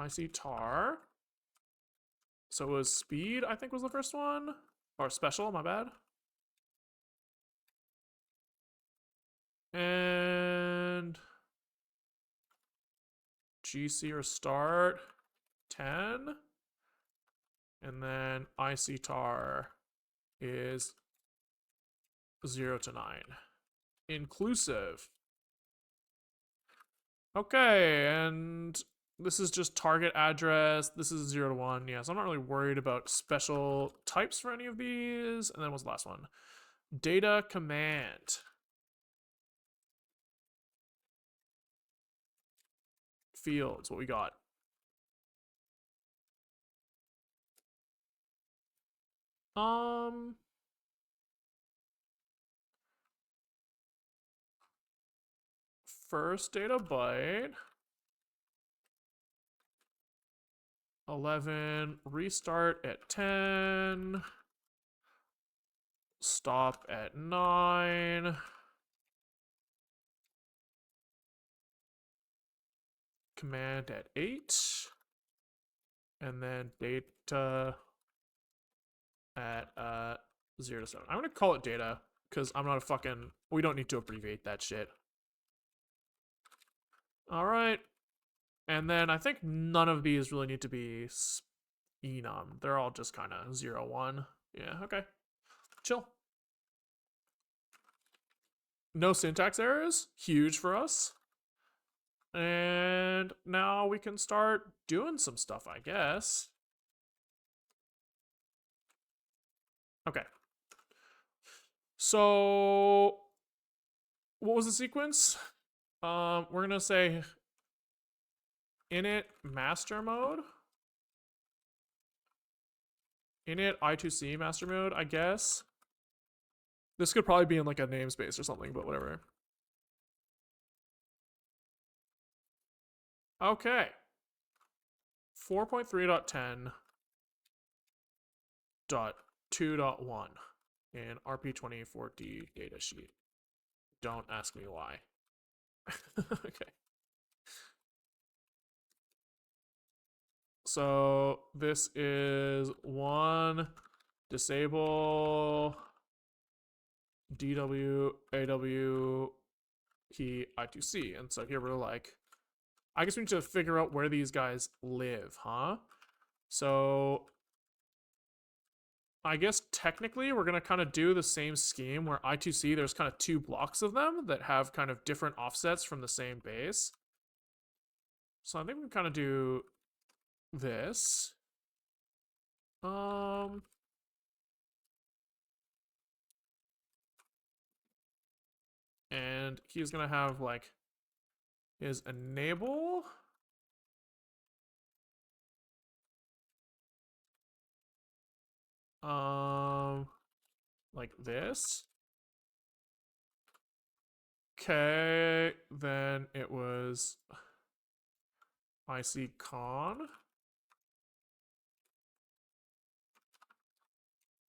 IC tar. So it was speed, I think was the first one. Or special, my bad. And GC or start 10. And then IC tar is 0 to 9. Inclusive. Okay, and this is just target address. This is 0 to 1. Yeah, so I'm not really worried about special types for any of these. And then what's the last one? Data command. Fields, what we got? First data byte. 11, restart at 10, stop at 9, command at 8, and then data at 0 to 7. I'm gonna call it data because I'm not a fucking, we don't need to abbreviate that shit. All right. And then I think none of these really need to be enum. They're all just kind of 0, 1. Yeah, okay. Chill. No syntax errors. Huge for us. And now we can start doing some stuff, I guess. Okay. So what was the sequence? We're gonna say init master mode. Init I2C master mode, I guess. This could probably be in like a namespace or something, but whatever. Okay. 4.3.10.2.1 in RP24D datasheet. Don't ask me why. Okay. So this is 1 disable DW AW key I2C. And so here we're like, I guess we need to figure out where these guys live, huh? So I guess technically we're gonna kind of do the same scheme where I2C, there's kind of 2 blocks of them that have kind of different offsets from the same base. So I think we can kind of do this. And he's gonna have like his enable. Like this. Okay, then it was IC con.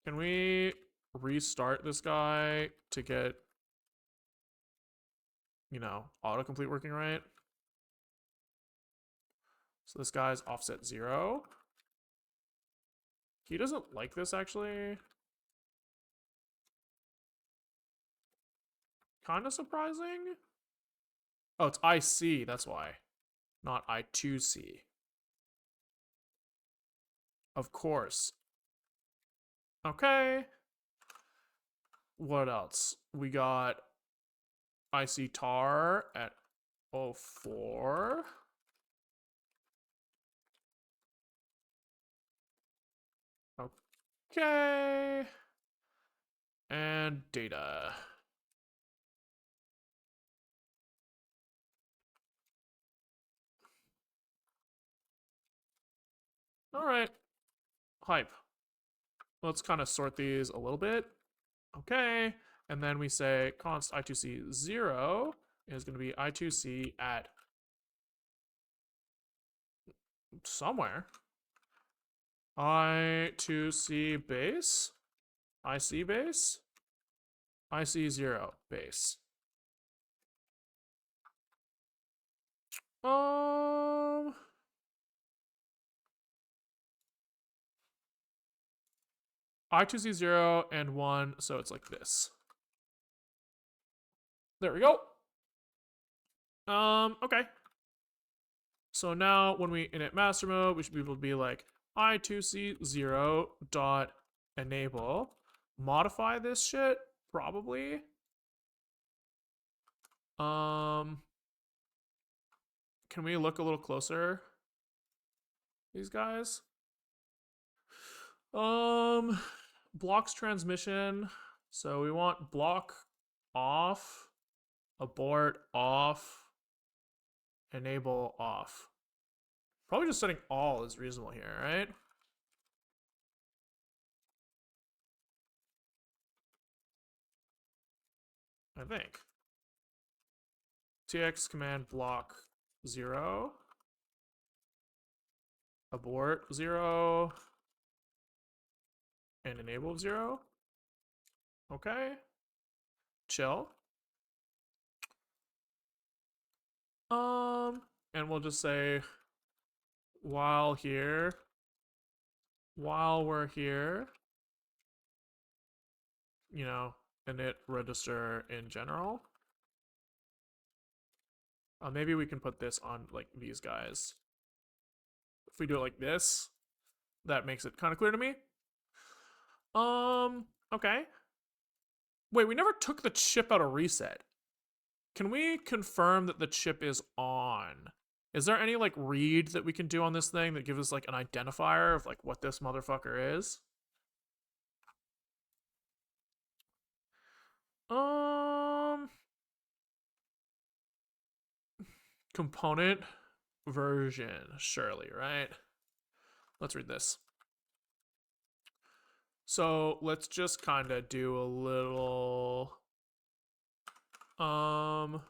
Can we restart this guy to get, you know, autocomplete working right? So this guy's offset 0. He doesn't like this, actually. Kind of surprising. Oh, it's IC, that's why. Not I2C. Of course. Okay. What else? We got IC tar at 04. Okay. And data. All right. Hype. Let's kind of sort these a little bit. Okay. And then we say const I2C 0 is going to be I2C at somewhere. I2C base. IC base. IC0 base. I2C 0 and 1, so it's like this. There we go. Okay. So now when we init master mode, we should be able to be like I2C 0 dot enable. Modify this shit, probably. Can we look a little closer? These guys. Blocks transmission. So we want block off, abort off, enable off. Probably just setting all is reasonable here, right? I think. TX command block 0. Abort 0. And enable 0. Okay. Chill. And we'll just say while we're here, you know, init register in general. Maybe we can put this on like these guys. If we do it like this, that makes it kind of clear to me. Okay. Wait, we never took the chip out of reset. Can we confirm that the chip is on? Is there any like read that we can do on this thing that gives us like an identifier of like what this motherfucker is? Component version, surely, right? Let's read this. So let's just kind of do a little comp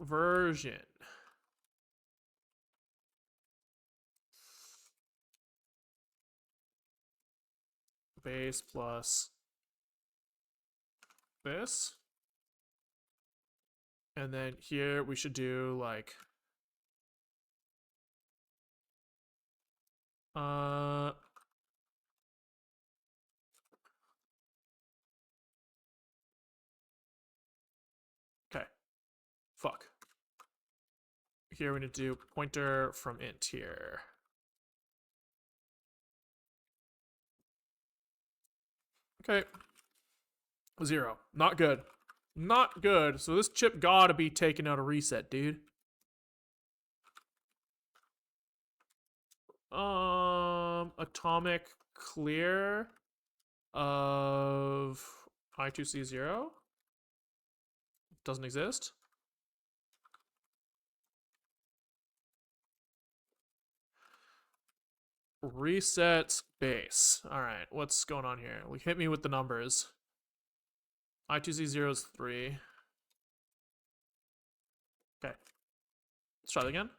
version. Base plus this. And then here we should do like okay. Fuck. Here we need to do pointer from int here. Okay. 0. Not good. Not good. So this chip gotta be taken out of reset, dude. Atomic clear of I2C 0 doesn't exist. Reset base. All right, what's going on here? Hit me with the numbers. I2C 0 is 3. Okay. Let's try that again.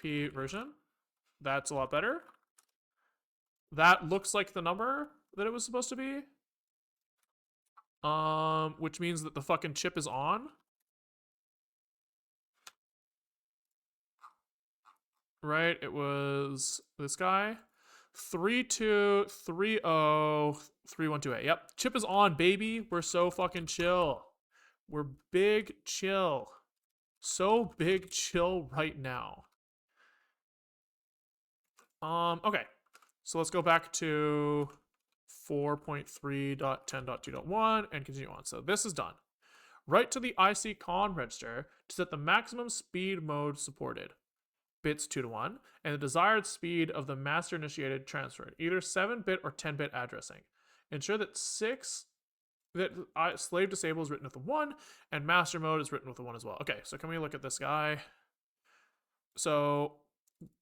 P version. That's a lot better. That looks like the number that it was supposed to be. Which means that the fucking chip is on. right? It was this guy. 32303128. Yep. Chip is on, baby. We're so fucking chill. We're big chill. So big chill right now. Okay. So let's go back to 4.3.10.2.1 and continue on. So this is done. Write to the IC con register to set the maximum speed mode supported, bits 2 to 1, and the desired speed of the master initiated transfer, either 7-bit or 10-bit addressing. Ensure that slave disable is written with a 1 and master mode is written with a 1 as well. Okay, so can we look at this guy? So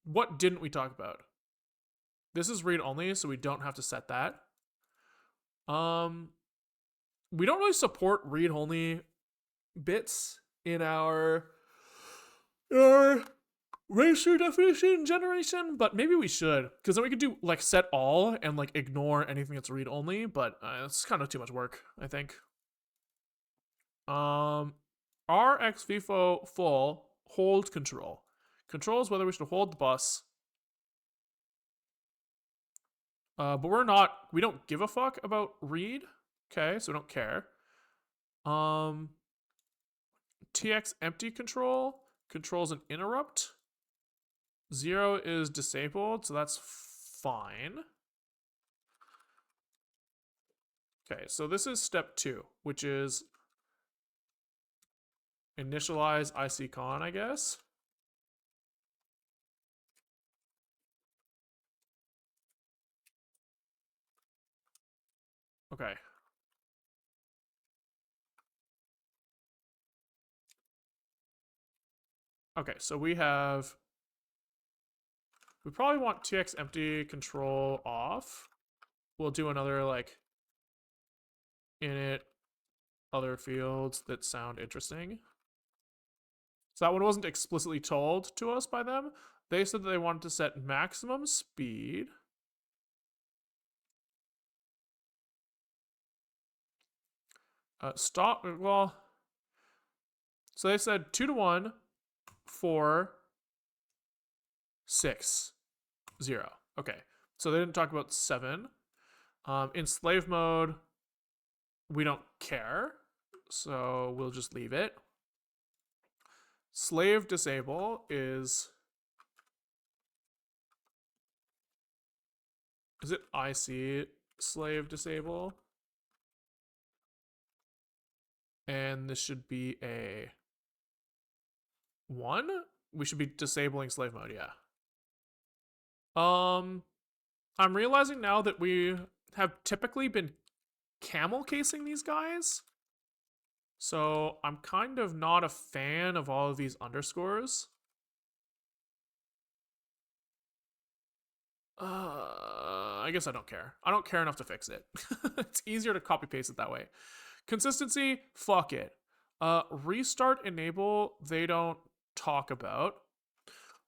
what didn't we talk about? This is read only, so we don't have to set that. We don't really support read only bits in our register definition generation, but maybe we should, because then we could do like set all and like ignore anything that's read only, but it's kind of too much work, I think. RX FIFO full hold control controls whether we should hold the bus, but we don't give a fuck about read. Okay, so we don't care. TX empty control controls an interrupt. 0 is disabled, so that's fine. Okay, so this is step 2, which is initialize IC con, I guess. Okay. Okay, so we probably want TX empty control off. We'll do another like init other fields that sound interesting. So that one wasn't explicitly told to us by them. They said that they wanted to set maximum speed. Well, so they said 2 to 1, 4, 6, 0. Okay, so they didn't talk about 7. In slave mode, we don't care, so we'll just leave it. Slave disable is it IC slave disable? And this should be a 1? We should be disabling slave mode, yeah. I'm realizing now that we have typically been camel casing these guys. So I'm kind of not a fan of all of these underscores. I guess I don't care. I don't care enough to fix it. It's easier to copy paste it that way. Consistency, fuck it. Restart enable, they don't talk about.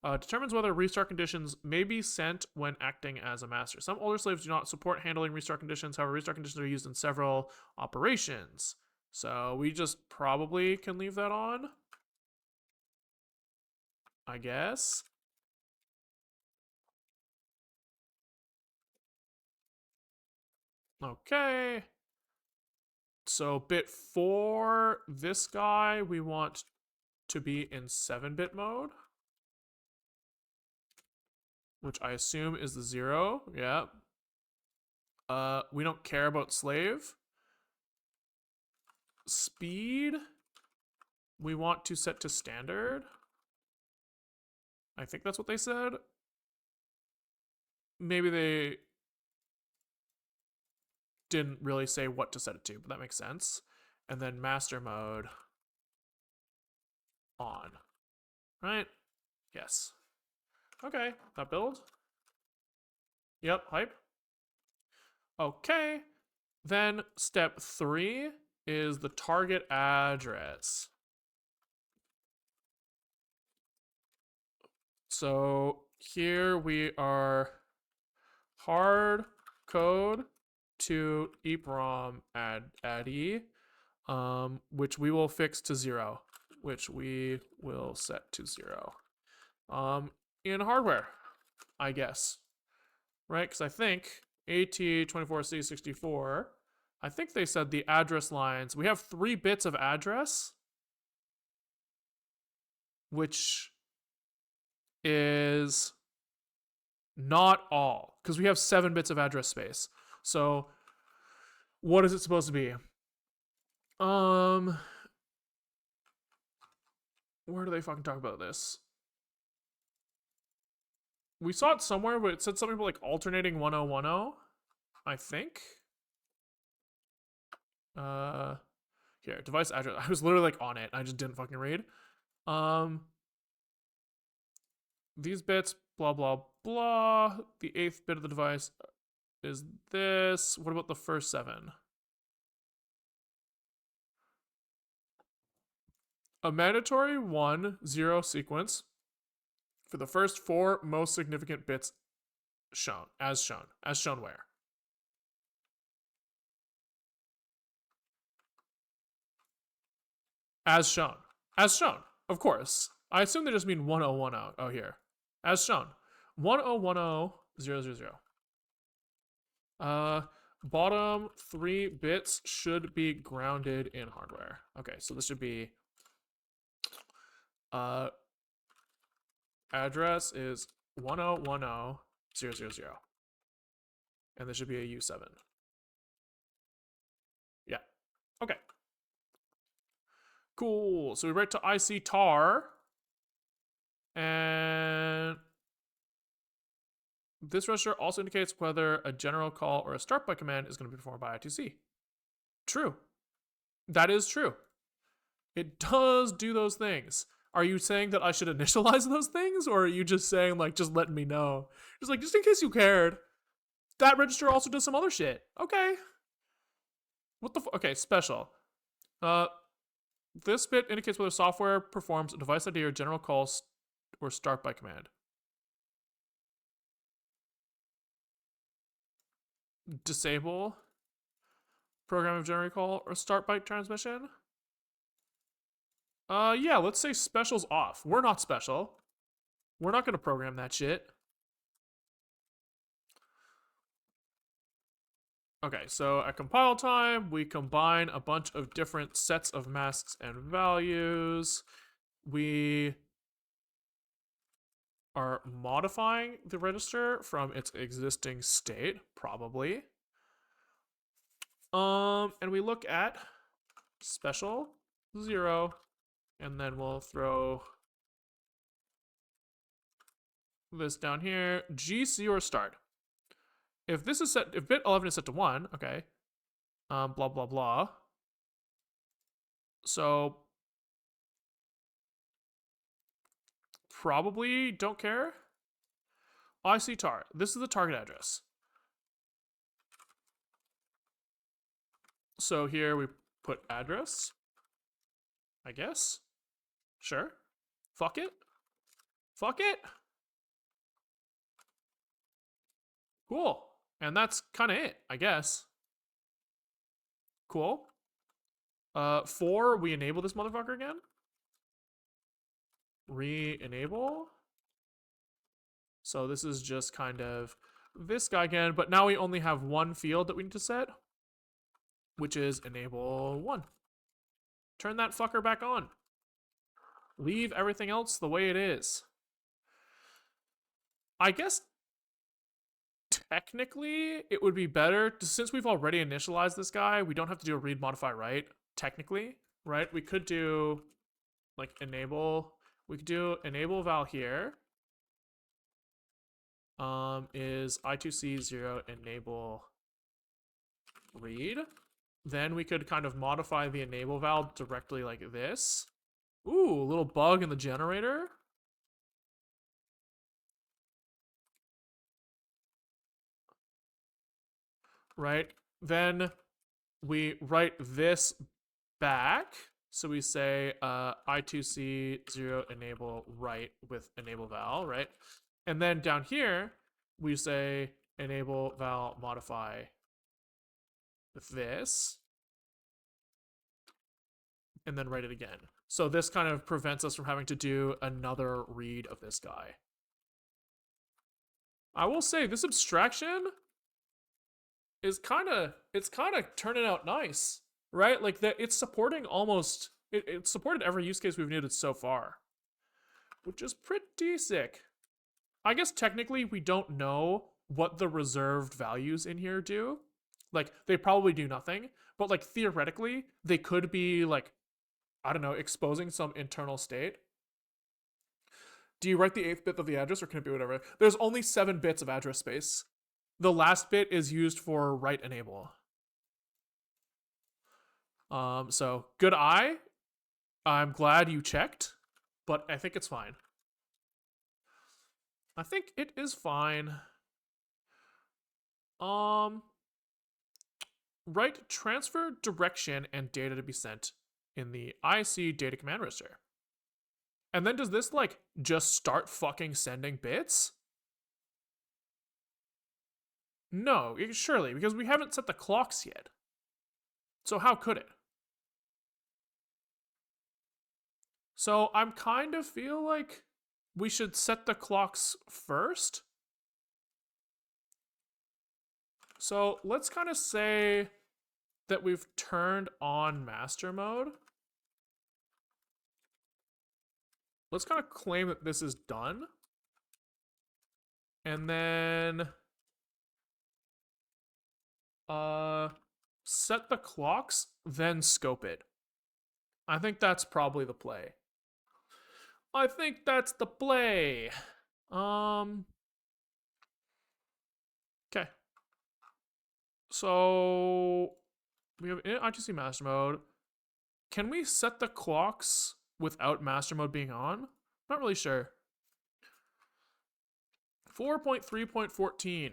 Determines whether restart conditions may be sent when acting as a master. Some older slaves do not support handling restart conditions. However, restart conditions are used in several operations. So we just probably can leave that on, I guess. Okay. So bit 4, this guy we want to be in 7-bit mode, which I assume is the 0. Yeah. We don't care about slave. Speed, we want to set to standard. I think that's what they said. Maybe they didn't really say what to set it to, but that makes sense. And then master mode on, right? Yes. Okay, that build. Yep, hype. Okay, then step 3 is the target address. So here we are hard code to EEPROM addE, which we will fix to 0, which we will set to 0. in hardware, I guess. Right? Because I think AT24C64, I think they said the address lines, we have 3 bits of address, which is not all, because we have 7 bits of address space. So what is it supposed to be? Where do they fucking talk about this? We saw it somewhere, but it said something about like alternating 1010, I think. Here, device address. I was literally like on it. I just didn't fucking read. These bits, blah blah blah. The 8th bit of the device is this. What about the first 7? A mandatory 1-0 sequence for the first 4 most significant bits shown. As shown where? As shown. As shown. Of course. I assume they just mean 1010. Oh, here. As shown. 1010 bottom 3 bits should be grounded in hardware. Okay, so this should be address is 1010 and this should be a U7. Yeah. Okay. Cool. So we write to IC tar, and this register also indicates whether a general call or a start by command is going to be performed by I2C. True. That is true. It does do those things. Are you saying that I should initialize those things, or are you just saying, like, just letting me know? Just like, just in case you cared. That register also does some other shit. Okay. What the okay, special. This bit indicates whether software performs a device ID or general call or start by command. Disable program of general call or start byte transmission. Yeah, let's say special's off. We're not special. We're not going to program that shit. Okay, so at compile time, we combine a bunch of different sets of masks and values. We are modifying the register from its existing state, probably. And we look at special 0, and then we'll throw this down here. GC or start. If this is set, if bit 11 is set to 1, okay. Blah blah blah. So probably don't care. IC tar. This is the target address. So here we put address, I guess. Sure. Fuck it. Fuck it. Cool. And that's kind of it, I guess. Cool. 4, we enable this motherfucker again. Re-enable. So this is just kind of this guy again, but now we only have one field that we need to set, which is enable 1. Turn that fucker back on. Leave everything else the way it is. I guess technically it would be better, since we've already initialized this guy, we don't have to do a read modify write, technically, right? We could do like enable, we could do enable val here. Is I2C 0 enable read. Then we could kind of modify the enable val directly like this. Ooh, a little bug in the generator. Right? Then we write this back. So we say I2C 0 enable write with enable val, right? And then down here, we say enable val modify with this. And then write it again. So this kind of prevents us from having to do another read of this guy. I will say this abstraction is it's kind of turning out nice, right? Like that, it's supporting almost it supported every use case we've needed so far, which is pretty sick. I guess technically we don't know what the reserved values in here do. Like they probably do nothing, but like theoretically they could be like, I don't know, exposing some internal state. Do you write the 8th bit of the address or can it be whatever? There's only 7 bits of address space. The last bit is used for write enable. So good eye. I'm glad you checked, but I think it's fine. I think it is fine. Write transfer direction and data to be sent in the I2C data command register. And then does this like just start fucking sending bits? No, surely, because we haven't set the clocks yet. So how could it? So I'm kind of feel like we should set the clocks first. So let's kind of say that we've turned on master mode. Let's kind of claim that this is done. And then set the clocks, then scope it. I think that's probably the play. I think that's the play. Okay. So we have in I2C master mode. Can we set the clocks without master mode being on? Not really sure. 4.3.14.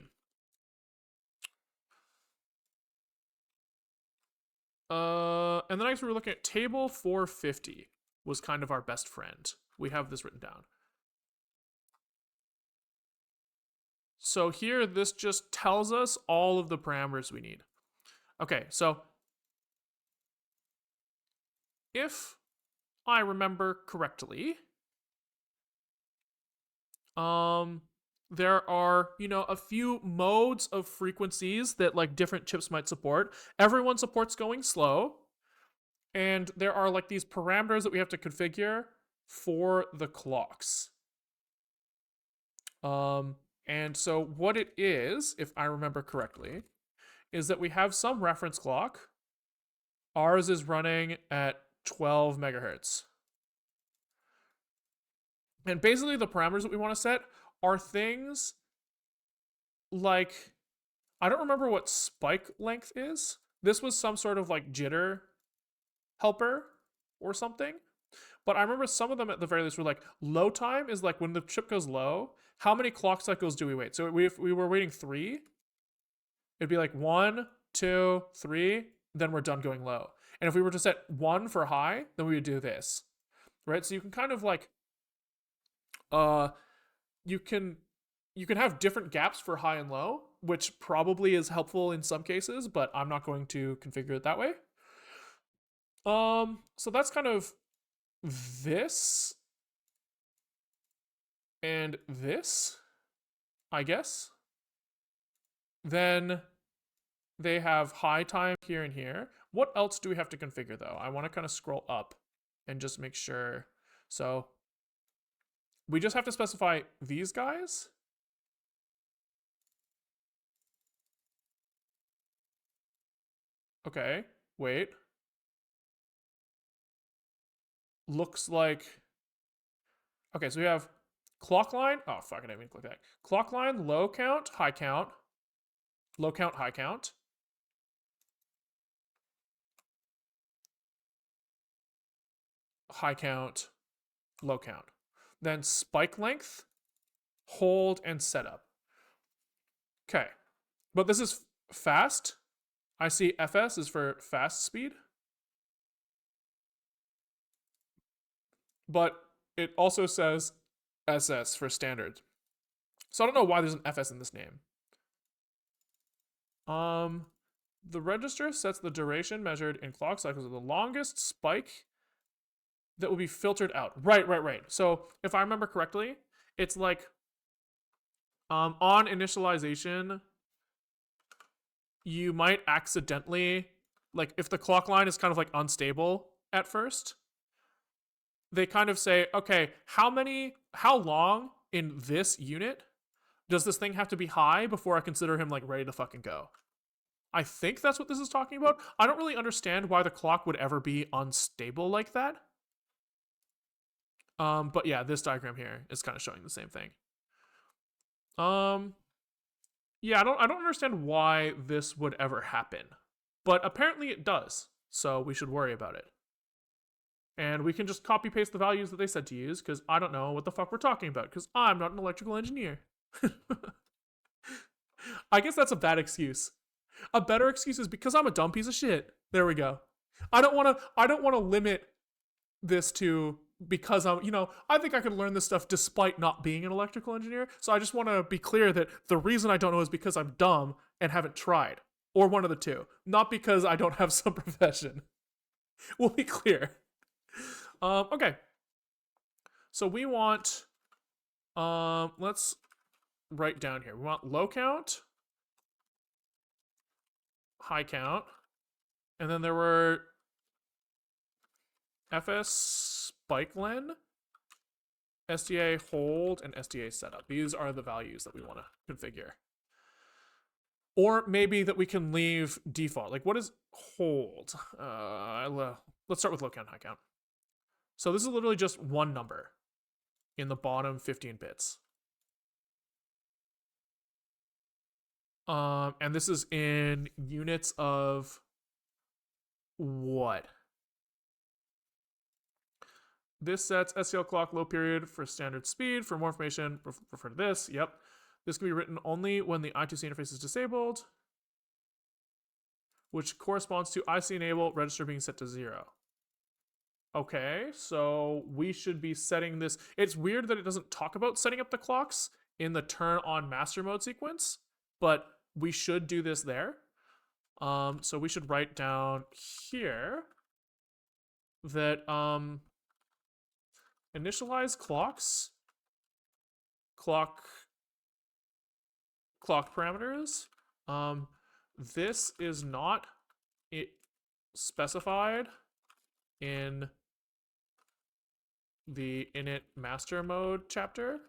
And then I guess we were looking at table 450 was kind of our best friend. We have this written down. So here, this just tells us all of the parameters we need. Okay, so if I remember correctly, there are, a few modes of frequencies that like different chips might support. Everyone supports going slow. And there are like these parameters that we have to configure for the clocks. And so what it is, if I remember correctly, is that we have some reference clock. Ours is running at 12 megahertz. And basically the parameters that we want to set are things like, I don't remember what spike length is. This was some sort of like jitter helper or something. But I remember some of them at the very least were like, low time is like when the chip goes low, how many clock cycles do we wait? So if we were waiting 3, it'd be like 1, 2, 3, then we're done going low. And if we were to set 1 for high, then we would do this, right? So you can kind of like, you can have different gaps for high and low, which probably is helpful in some cases, but I'm not going to configure it that way. So that's kind of this and this, I guess. Then they have high time here and here. What else do we have to configure though? I want to kind of scroll up and just make sure. So we just have to specify these guys. Okay, wait. Looks like, okay, so we have clock line. Oh, fuck, I didn't mean to click that. Clock line, low count, high count. Low count, high count. High count, low count. Then spike length, hold, and setup. Okay, but this is fast. I see FS is for fast speed. But it also says SS for standard. So I don't know why there's an FS in this name. The register sets the duration measured in clock cycles of the longest spike that will be filtered out. Right. So if I remember correctly, it's like On initialization, you might accidentally, like if the clock line is kind of like unstable at first, they kind of say, okay, how long in this unit does this thing have to be high before I consider him like ready to fucking go? I think that's what this is talking about. I don't really understand why the clock would ever be unstable like that. But yeah, this diagram here is kind of showing the same thing. Yeah, I don't understand why this would ever happen, but apparently it does. So we should worry about it. And we can just copy paste the values that they said to use because I don't know what the fuck we're talking about because I'm not an electrical engineer. I guess that's a bad excuse. A better excuse is because I'm a dumb piece of shit. There we go. I don't want to limit this to because I think I could learn this stuff despite not being an electrical engineer. So I just want to be clear that the reason I don't know is because I'm dumb and haven't tried, or one of the two, not because I don't have some profession. We'll be clear. Okay. So we want, let's write down here. We want low count, high count, and then there were FS spikeLen, SDA hold, and SDA setup. These are the values that we want to configure. Or maybe that we can leave default. Like, what is hold? Let's start with low count, high count. So this is literally just one number in the bottom 15 bits. And this is in units of what? This sets SCL clock low period for standard speed. For more information, refer to this. Yep. This can be written only when the I2C interface is disabled, which corresponds to IC enable register being set to 0. Okay, so we should be setting this. It's weird that it doesn't talk about setting up the clocks in the turn on master mode sequence, but we should do this there. So we should write down here that initialize clocks, clock parameters. This is not specified in the init master mode chapter.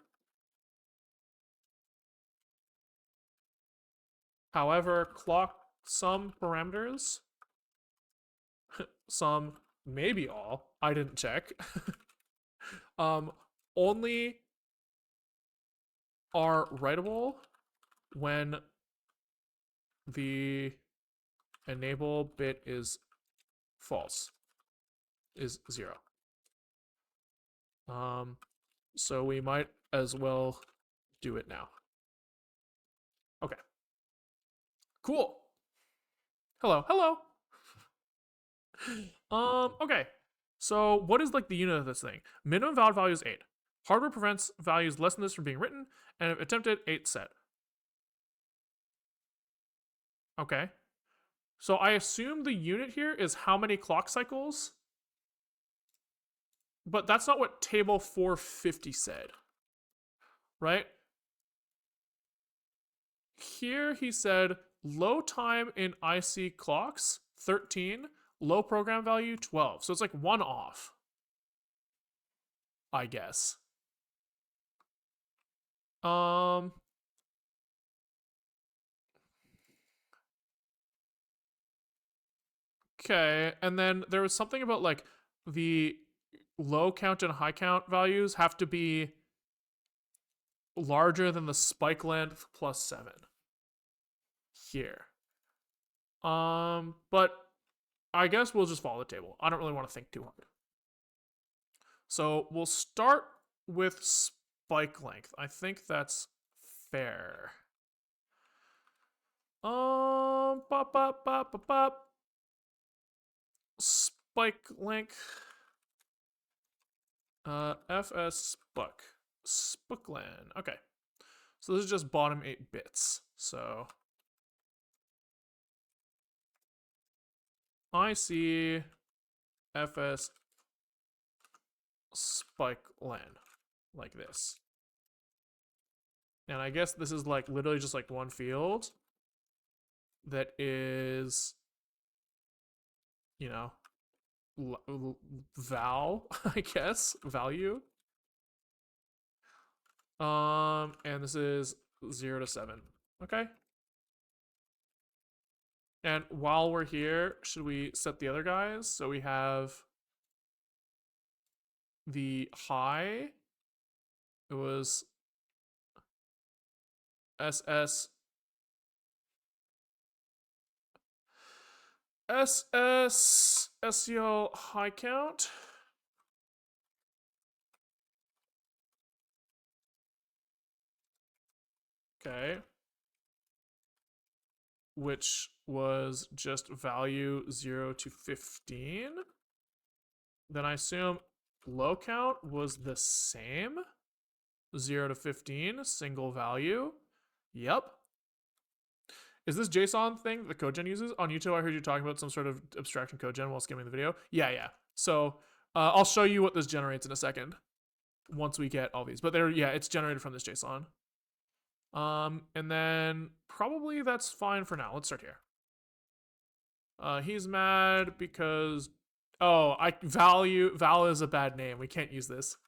However, clock some parameters, some, maybe all, I didn't check, only are writable when the enable bit is false, is 0. So we might as well do it now. Okay. Cool. Hello. Okay. So what is like the unit of this thing? Minimum valid value is 8. Hardware prevents values less than this from being written, and if attempted, 8 set. Okay. So I assume the unit here is how many clock cycles, but that's not what table 450 said, right? Here he said low time in IC clocks, 13, low program value, 12. So it's like one off, I guess. Okay, and then there was something about like the low count and high count values have to be larger than the spike length plus 7 here. But I guess we'll just follow the table. I don't really want to think too hard. So we'll start with spike length. I think that's fair. Spike length. FS Spookland. Okay. So this is just bottom 8 bits. So IC FS Spikeland like this. And I guess this is like literally just like one field that is, you know, val, I guess, value. And this is 0 to 7. Okay. And while we're here, should we set the other guys? So we have the high. It was SS SEL high count. Okay. Which was just value 0 to 15. Then I assume low count was the same. 0 to 15, single value. Yep. Is this JSON thing that the CodeGen uses? On YouTube, I heard you talking about some sort of abstraction CodeGen while skimming the video. Yeah. So I'll show you what this generates in a second once we get all these. But there, yeah, it's generated from this JSON. And then probably that's fine for now. Let's start here. He's mad because val is a bad name. We can't use this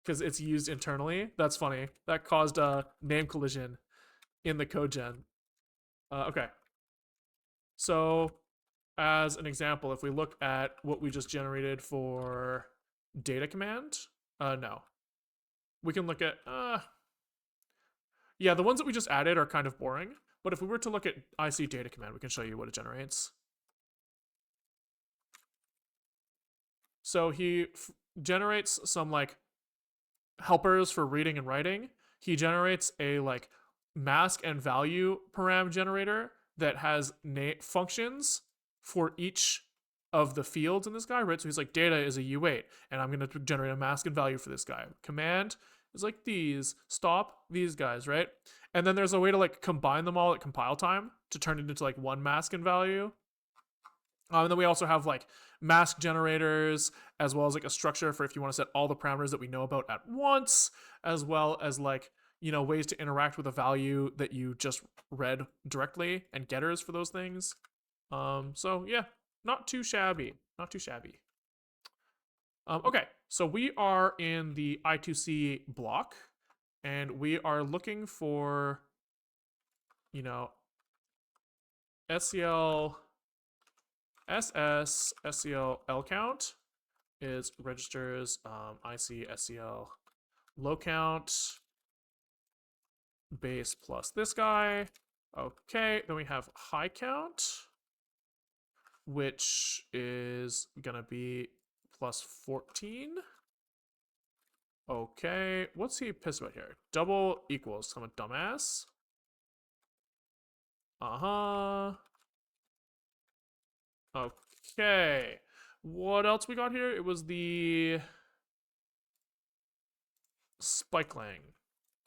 because it's used internally. That's funny. That caused a name collision in the CodeGen. Okay. So as an example, if we look at what we just generated for data command, no. We can look at, yeah, the ones that we just added are kind of boring. But if we were to look at I2C data command, we can show you what it generates. So he generates some like helpers for reading and writing. He generates a like mask and value param generator that has functions for each of the fields in this guy, right? So he's like, data is a U8, and I'm going to generate a mask and value for this guy. Command is like these, stop these guys, right? And then there's a way to like combine them all at compile time to turn it into like one mask and value. And then we also have like mask generators, as well as like a structure for if you want to set all the parameters that we know about at once, as well as like, you know, ways to interact with a value that you just read directly and getters for those things. So yeah, not too shabby. Not too shabby. Okay, so we are in the I2C block, and we are looking for, you know, SEL SS SEL L count is registers IC SEL low count base plus this guy. Okay, then we have high count, which is gonna be plus 14. Okay, what's he pissed about here? Double equals, I'm a dumbass. Okay, what else we got here? It was the spikeling.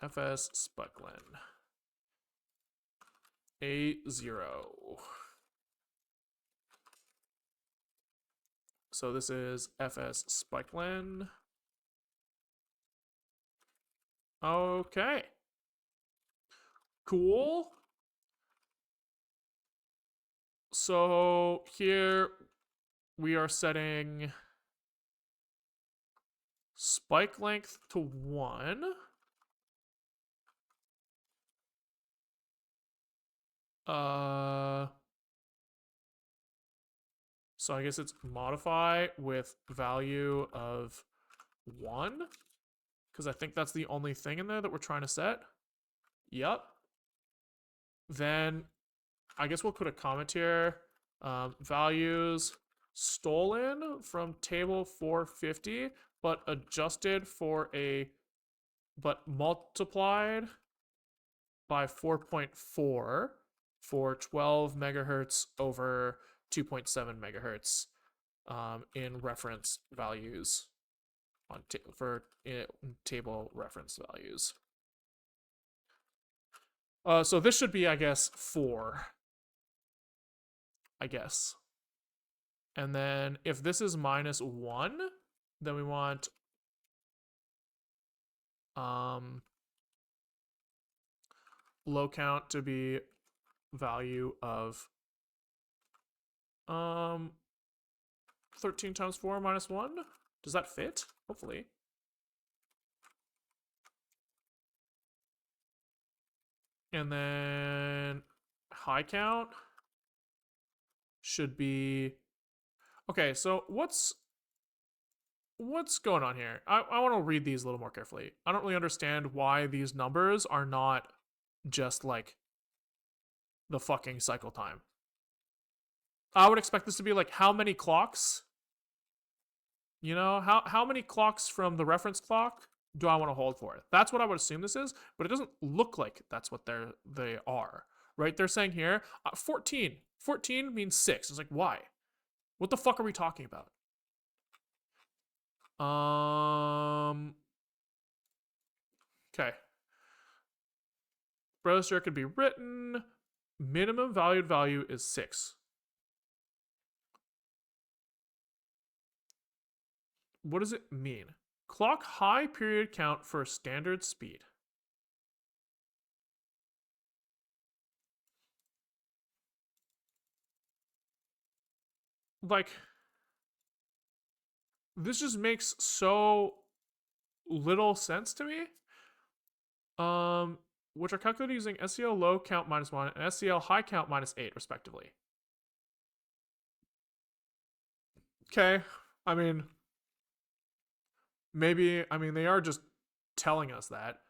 FS spikeling. A0. So this is FS spikeling. Okay. Cool. So here we are setting spike length to 1. So I guess it's modify with value of 1, because I think that's the only thing in there that we're trying to set. Yep. Then I guess we'll put a comment here. Values stolen from table 450, but adjusted for but multiplied by 4.4 for 12 megahertz over 2.7 megahertz in reference values on for table reference values. So this should be, I guess, 4. I guess. And then if this is minus 1, then we want low count to be value of 13 times 4 minus 1. Does that fit? Hopefully. And then high count should be... Okay, so what's going on here? I want to read these a little more carefully. I don't really understand why these numbers are not just like the fucking cycle time. I would expect this to be like how many clocks? You know, how many clocks from the reference clock do I want to hold for? That's what I would assume this is, but it doesn't look like that's what they are. Right? They're saying here 14. 14 means 6. It's like, why? What the fuck are we talking about? Okay. Browser could be written. Minimum valued value is 6. What does it mean? Clock high period count for standard speed. Like, this just makes so little sense to me. Which are calculated using SEL low count -1 and SEL high count -8, respectively. Okay, I mean, maybe, they are just telling us that,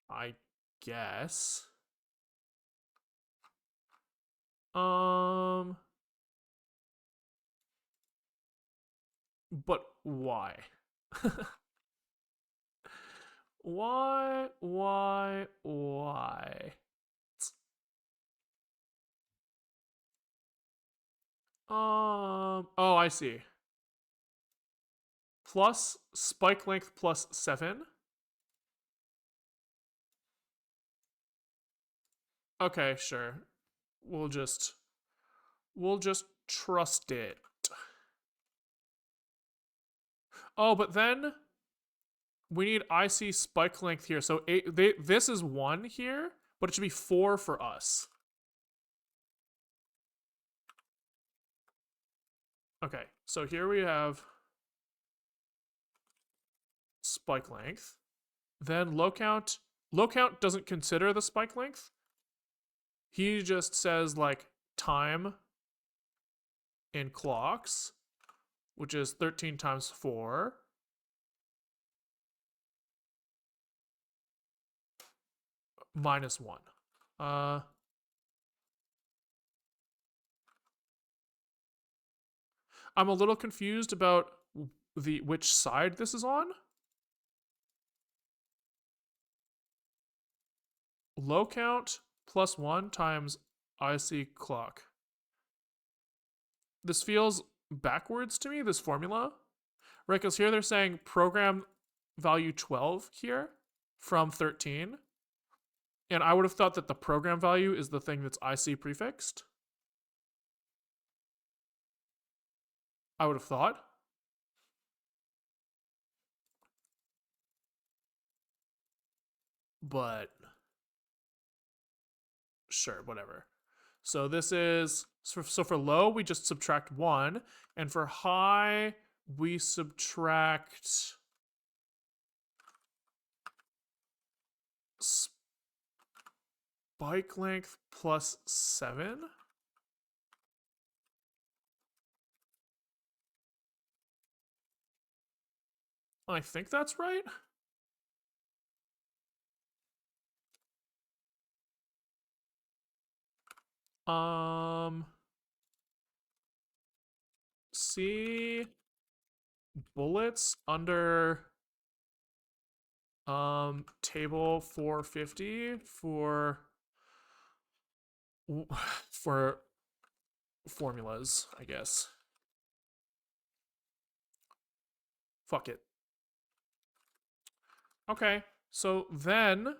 I guess. But why? Why? Oh, I see. Plus spike length plus 7. Okay, sure. We'll just trust it. Oh, but then we need IC spike length here. So this is 1 here, but it should be 4 for us. Okay, so here we have spike length. Then low count. Low count doesn't consider the spike length. He just says like time in clocks, which is 13 times 4. -1. I'm a little confused about which side this is on. Low count +1 times IC clock. This feels backwards to me, this formula. Right, because here they're saying program value 12 here from 13. And I would have thought that the program value is the thing that's IC prefixed. I would have thought. But sure, whatever. So this is, so for low, we just subtract 1. And for high, we subtract spike length plus 7. I think that's right. See bullets under table 450 for formulas, I guess. Fuck it. Okay, so then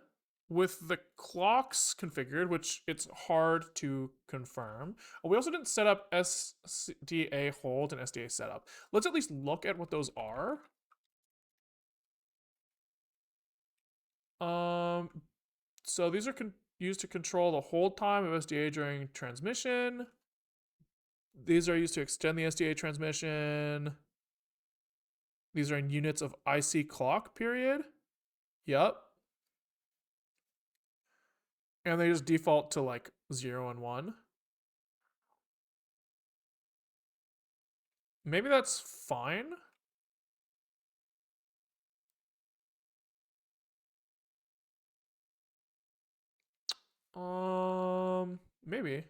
with the clocks configured, which it's hard to confirm, we also didn't set up SDA hold and SDA setup. Let's at least look at what those are. So these are used to control the hold time of SDA during transmission. These are used to extend the SDA transmission. These are in units of IC clock period. Yep. And they just default to like 0 and 1. Maybe that's fine. Maybe.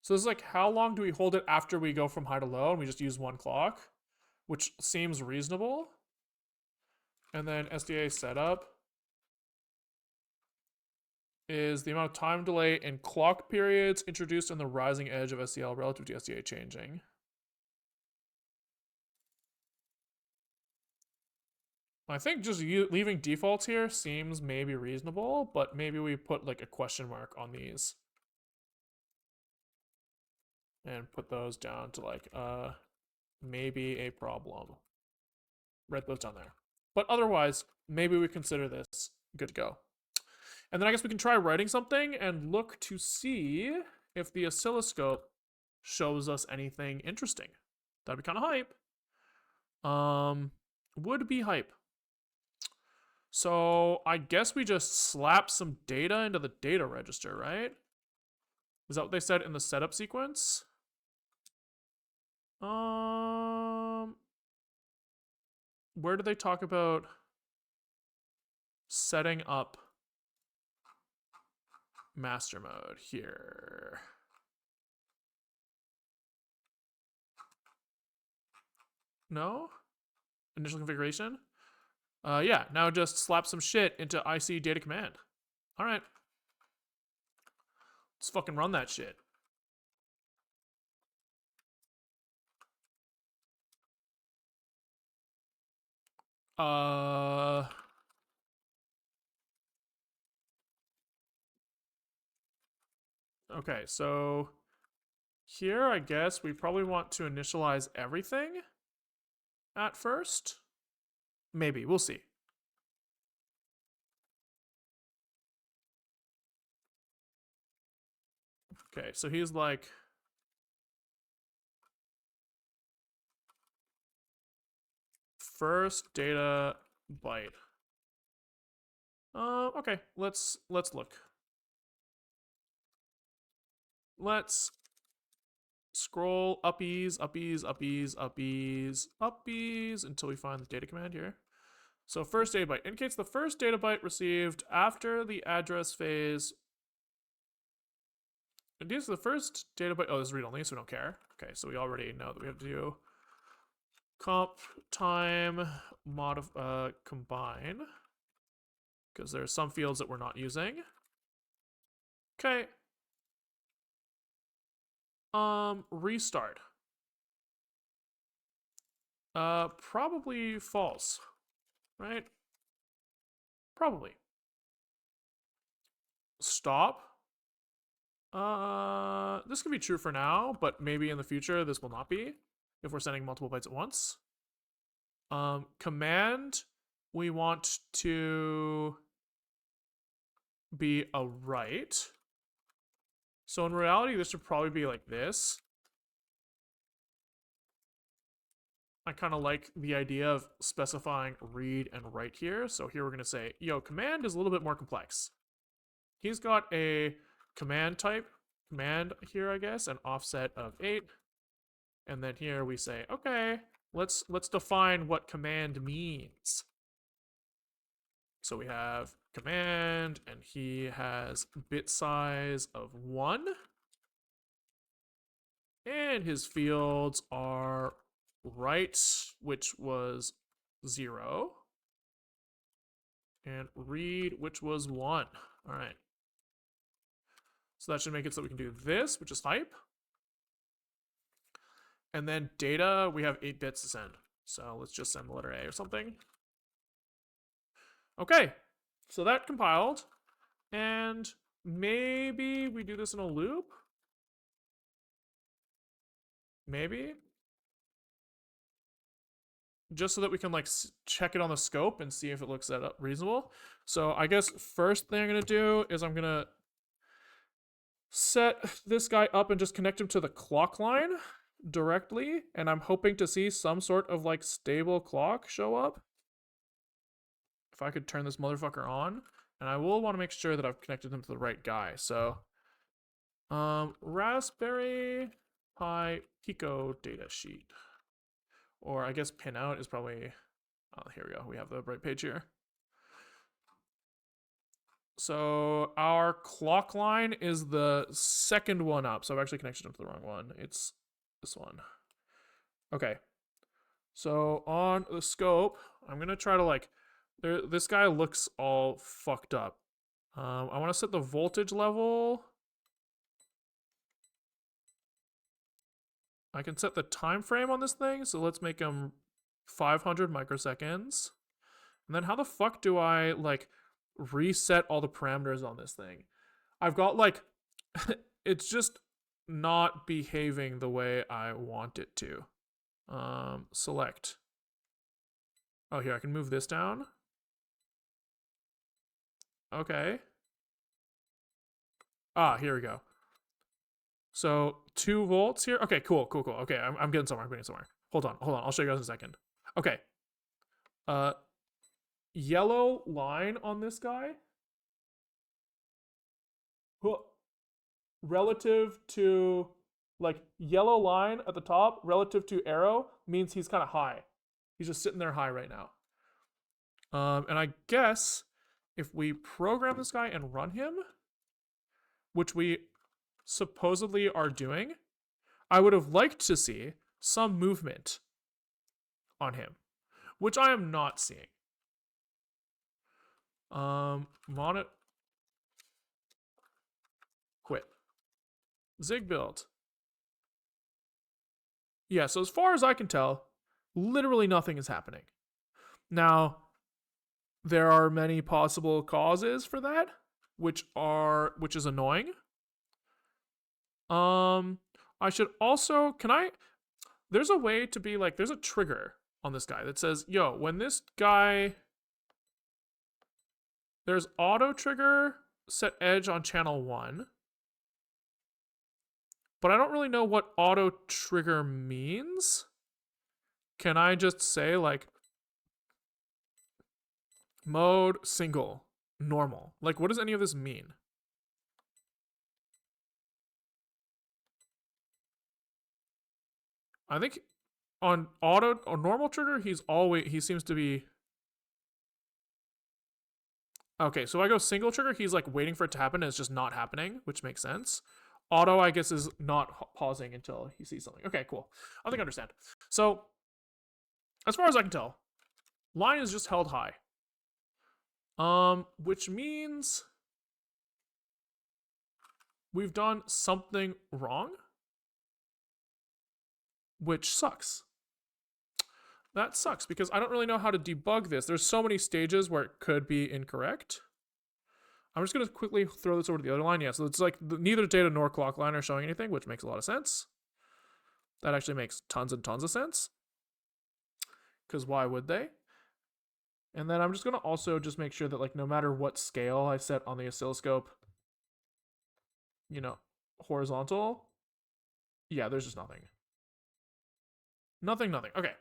So this is like, how long do we hold it after we go from high to low and we just use 1 clock, which seems reasonable. And then SDA setup is the amount of time delay in clock periods introduced in the rising edge of SCL relative to SDA changing. I think just leaving defaults here seems maybe reasonable, but maybe we put like a question mark on these. And put those down to like, maybe a problem. Write those down there. But otherwise, maybe we consider this good to go. And then I guess we can try writing something and look to see if the oscilloscope shows us anything interesting. That'd be kind of hype. Would be hype. So I guess we just slap some data into the data register, right? Is that what they said in the setup sequence? Where do they talk about setting up master mode? Here. No? Initial configuration? Yeah, now just slap some shit into IC data command. All right. Let's fucking run that shit. Okay, so here I guess we probably want to initialize everything at first. Maybe, we'll see. Okay, so he's like, first data byte. Okay, let's look. Let's scroll uppies until we find the data command here. So first data byte indicates the first data byte received after the address phase. Indicates the first data byte. Oh, this is read only, so we don't care. Okay, so we already know that we have to do comp time combine, because there are some fields that we're not using. Okay. Restart. Probably false, right? Probably. Stop. This could be true for now, but maybe in the future this will not be if we're sending multiple bytes at once. Command, we want to be a write. So in reality, this should probably be like this. I kind of like the idea of specifying read and write here. So here we're going to say, yo, command is a little bit more complex. He's got a command type, command here, I guess, an offset of 8. And then here we say, okay, let's define what command means. So we have command, and he has bit size of 1. And his fields are write, which was 0. And read, which was 1. All right. So that should make it so we can do this, which is hype. And then data, we have 8 bits to send. So let's just send the letter A or something. Okay, so that compiled. And maybe we do this in a loop? Maybe? just so that we can like check it on the scope and see if it looks set up reasonable. So I guess first thing I'm gonna do is I'm gonna set this guy up and just connect him to the clock line directly, and I'm hoping to see some sort of like stable clock show up. If I could turn this motherfucker on, and I will want to make sure that I've connected him to the right guy. So Raspberry Pi Pico data sheet, or I guess pinout is probably, oh, here we go, we have the right page here. So our clock line is the second one up. So I've actually connected him to the wrong one. It's this one. Okay. So on the scope, I'm going to try to like, this guy looks all fucked up. I want to set the voltage level. I can set the time frame on this thing. So let's make him 500 microseconds. And then how the fuck do I like reset all the parameters on this thing? I've got like, it's just not behaving the way I want it to. Select. Oh, here, I can move this down. Okay. Ah, here we go. So 2 volts here. Okay, cool. Okay, I'm getting somewhere. Hold on. I'll show you guys in a second. Okay. Yellow line on this guy. Relative to, like, yellow line at the top relative to arrow means he's kind of high. He's just sitting there high right now. And I guess if we program this guy and run him, which we supposedly are doing, I would have liked to see some movement on him, which I am not seeing. Quit. Zig build. Yeah, so as far as I can tell, literally nothing is happening. Now, there are many possible causes for that, which is annoying. I should also, there's a way to be like, there's a trigger on this guy that says, yo, when this guy, there's auto trigger set edge on channel 1. But I don't really know what auto trigger means. Can I just say like mode single normal? Like, what does any of this mean? I think on auto or normal trigger, he seems to be. Okay, so I go single trigger, he's like waiting for it to happen and it's just not happening, which makes sense. Auto, I guess, is not pausing until he sees something. Okay, cool. I think I understand. So, as far as I can tell, line is just held high. Which means we've done something wrong, which sucks. That sucks because I don't really know how to debug this. There's so many stages where it could be incorrect. I'm just going to quickly throw this over to the other line. Yeah, so it's like neither data nor clock line are showing anything, which makes a lot of sense. That actually makes tons and tons of sense. Because why would they? And then I'm just going to also just make sure that like no matter what scale I set on the oscilloscope, you know, horizontal, yeah, there's just nothing. Nothing. Okay.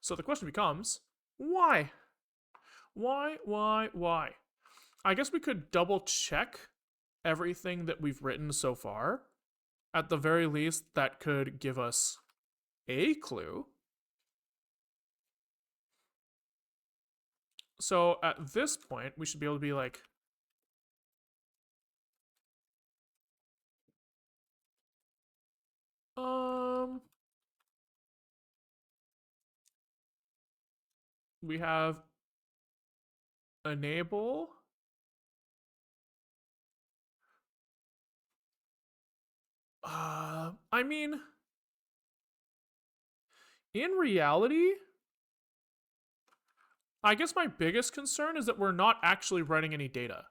So the question becomes, why? Why? I guess we could double check everything that we've written so far. At the very least, that could give us a clue. So at this point, we should be able to be like, we have enable. I mean, in reality, I guess my biggest concern is that we're not actually writing any data.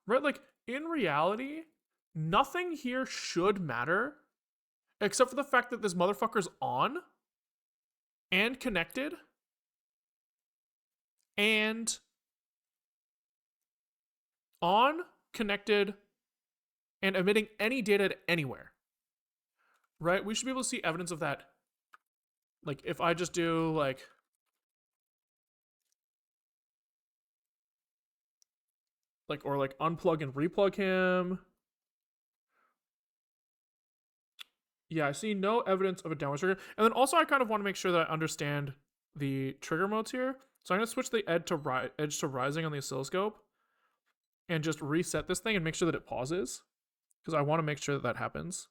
right? Like, in reality, nothing here should matter except for the fact that this motherfucker's on and connected and on, connected, and emitting any data to anywhere, right? We should be able to see evidence of that. Like, if I just do, like, or like unplug and replug him. Yeah, I see no evidence of a downward trigger. And then also I kind of want to make sure that I understand the trigger modes here. So I'm going to switch the edge to rising on the oscilloscope and just reset this thing and make sure that it pauses, because I want to make sure that that happens.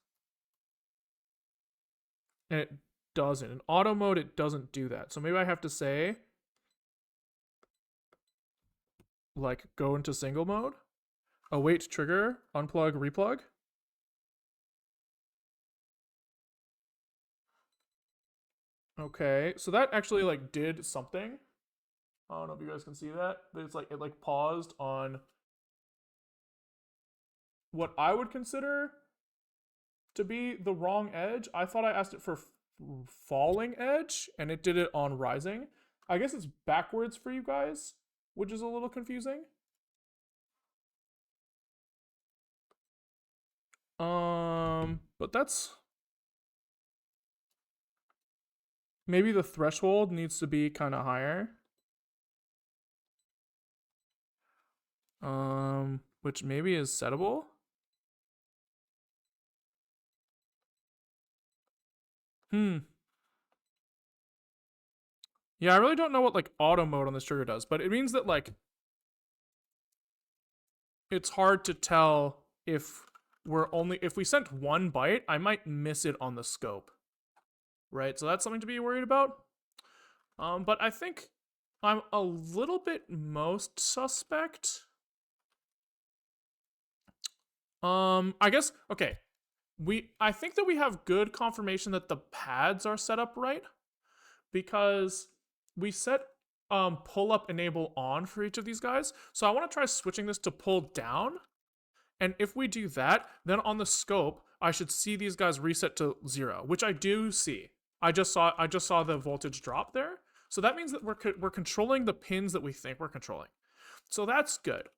And it doesn't. In auto mode, it doesn't do that. So maybe I have to say, like, go into single mode, await trigger, unplug, replug. Okay, so that actually like did something. I don't know if you guys can see that, but it's like it like paused on what I would consider to be the wrong edge. I thought I asked it for falling edge, and it did it on rising. I guess it's backwards for you guys, which is a little confusing. But that's maybe the threshold needs to be kind of higher. Which maybe is settable. Yeah, I really don't know what like auto mode on this trigger does, but it means that like it's hard to tell if if we sent one byte, I might miss it on the scope. Right? So that's something to be worried about. But I think I'm a little bit most suspect. I guess okay. I think that we have good confirmation that the pads are set up right, because we set pull up enable on for each of these guys. So I want to try switching this to pull down. And if we do that, then on the scope, I should see these guys reset to 0, which I do see. I just saw the voltage drop there. So that means that we're controlling the pins that we think we're controlling. So that's good.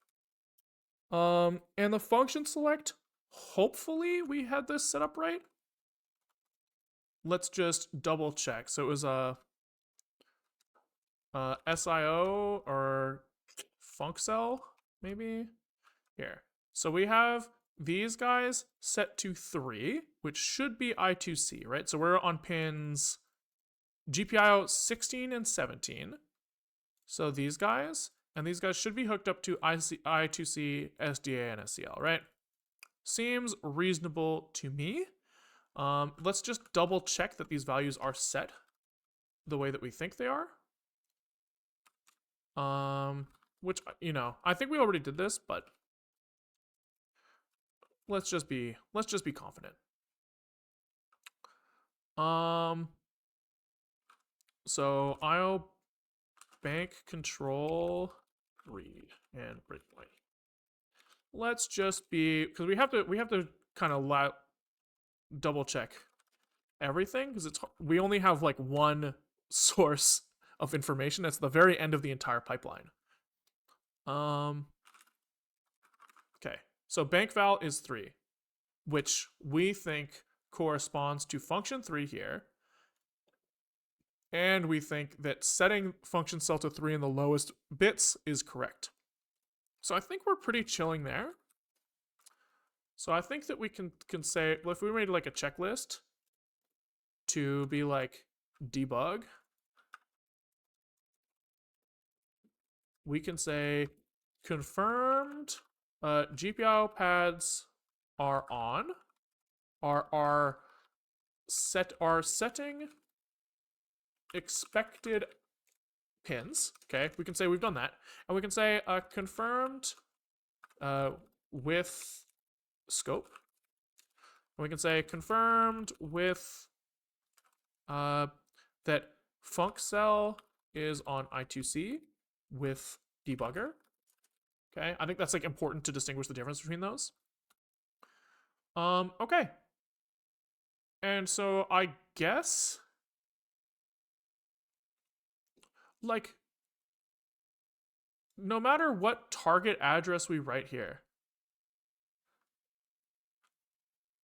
And the function select, hopefully we had this set up right. Let's just double check. So it was a SIO or funccell, maybe? Here. So we have these guys set to 3, which should be I2C, right? So we're on pins GPIO 16 and 17. So these guys, and these guys should be hooked up to I2C, SDA, and SCL, right? Seems reasonable to me. Let's just double check that these values are set the way that we think they are. Which, you know, I think we already did this, but let's just be confident. So IO bank control read and breakpoint. Let's just be, because we have to kind of double check everything, because we only have like one source of information. That's the very end of the entire pipeline. Okay, so bank val is 3, which we think corresponds to function 3 here. And we think that setting function cell to 3 in the lowest bits is correct. So I think we're pretty chilling there. So I think that we can say, well, if we made like a checklist to be like debug, we can say confirmed GPIO pads are on, are setting expected pins. Okay, we can say we've done that, and we can say confirmed with scope. And we can say confirmed with that funccell is on I2C with debugger. Okay, I think that's like important to distinguish the difference between those. Okay. And so I guess like no matter what target address we write here,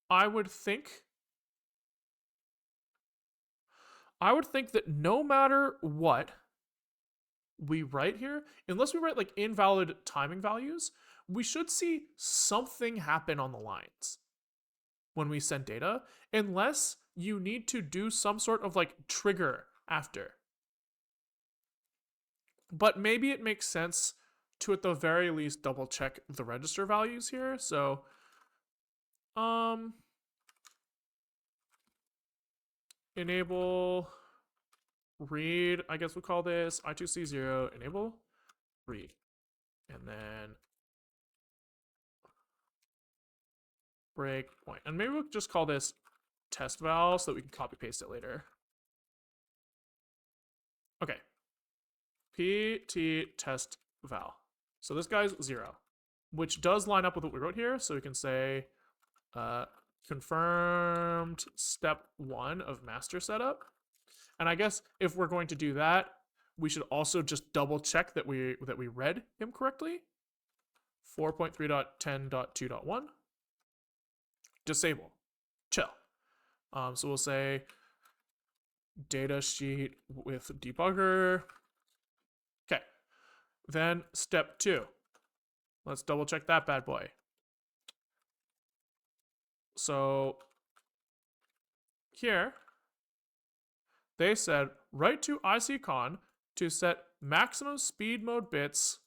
I would think that no matter what we write here, unless we write like invalid timing values, we should see something happen on the lines when we send data, unless you need to do some sort of like trigger after. But maybe it makes sense to at the very least double check the register values here. So enable read, I guess we'll call this I2C 0, enable read. And then breakpoint. And maybe we'll just call this test val so that we can copy paste it later. Okay. pt test val. So this guy's 0, which does line up with what we wrote here. So we can say confirmed step 1 of master setup. And I guess if we're going to do that, we should also just double check that we read him correctly. 4.3.10.2.1. Disable. Chill. So we'll say data sheet with debugger. Okay. Then step 2. Let's double check that bad boy. So here, they said write to ICCon to set maximum speed mode bits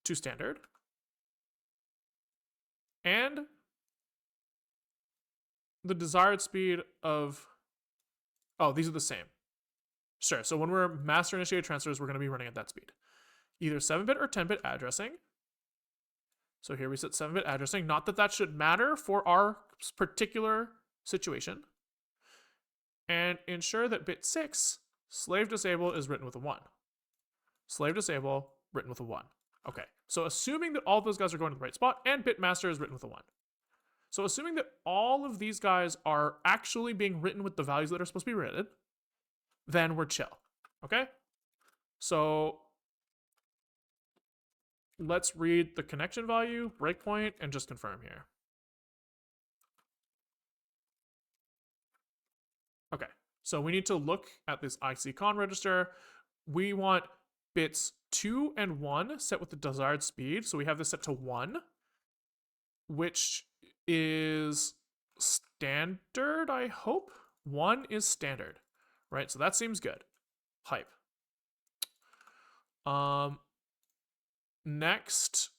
to standard and the desired speed of, oh, these are the same. Sure, so when we're master initiated transfers, we're going to be running at that speed. Either 7-bit or 10-bit addressing. So here we set 7-bit addressing. Not that that should matter for our particular situation. And ensure that bit 6, slave disable, is written with a 1. Slave disable, written with a 1. Okay, so assuming that all of those guys are going to the right spot, and bit master is written with a 1. So assuming that all of these guys are actually being written with the values that are supposed to be written, then we're chill. Okay? So let's read the connection value, breakpoint, and just confirm here. Okay, so we need to look at this ICCon register. We want bits 2 and 1 set with the desired speed. So we have this set to 1, which is standard, I hope. 1 is standard, right? So that seems good. Hype. Next,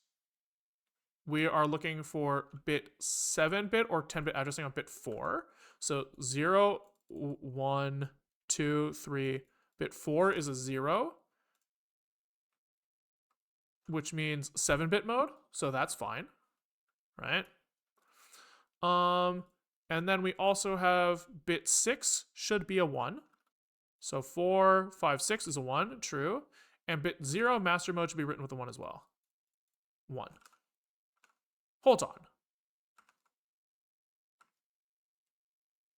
we are looking for bit 7-bit or 10-bit addressing on bit 4. So 0, 1, 2, 3. Bit 4 is a 0, which means 7-bit mode. So that's fine, right? And then we also have bit 6 should be a 1. So 4, 5, 6 is a 1, true. And bit 0, master mode, should be written with a 1 as well. 1. Hold on.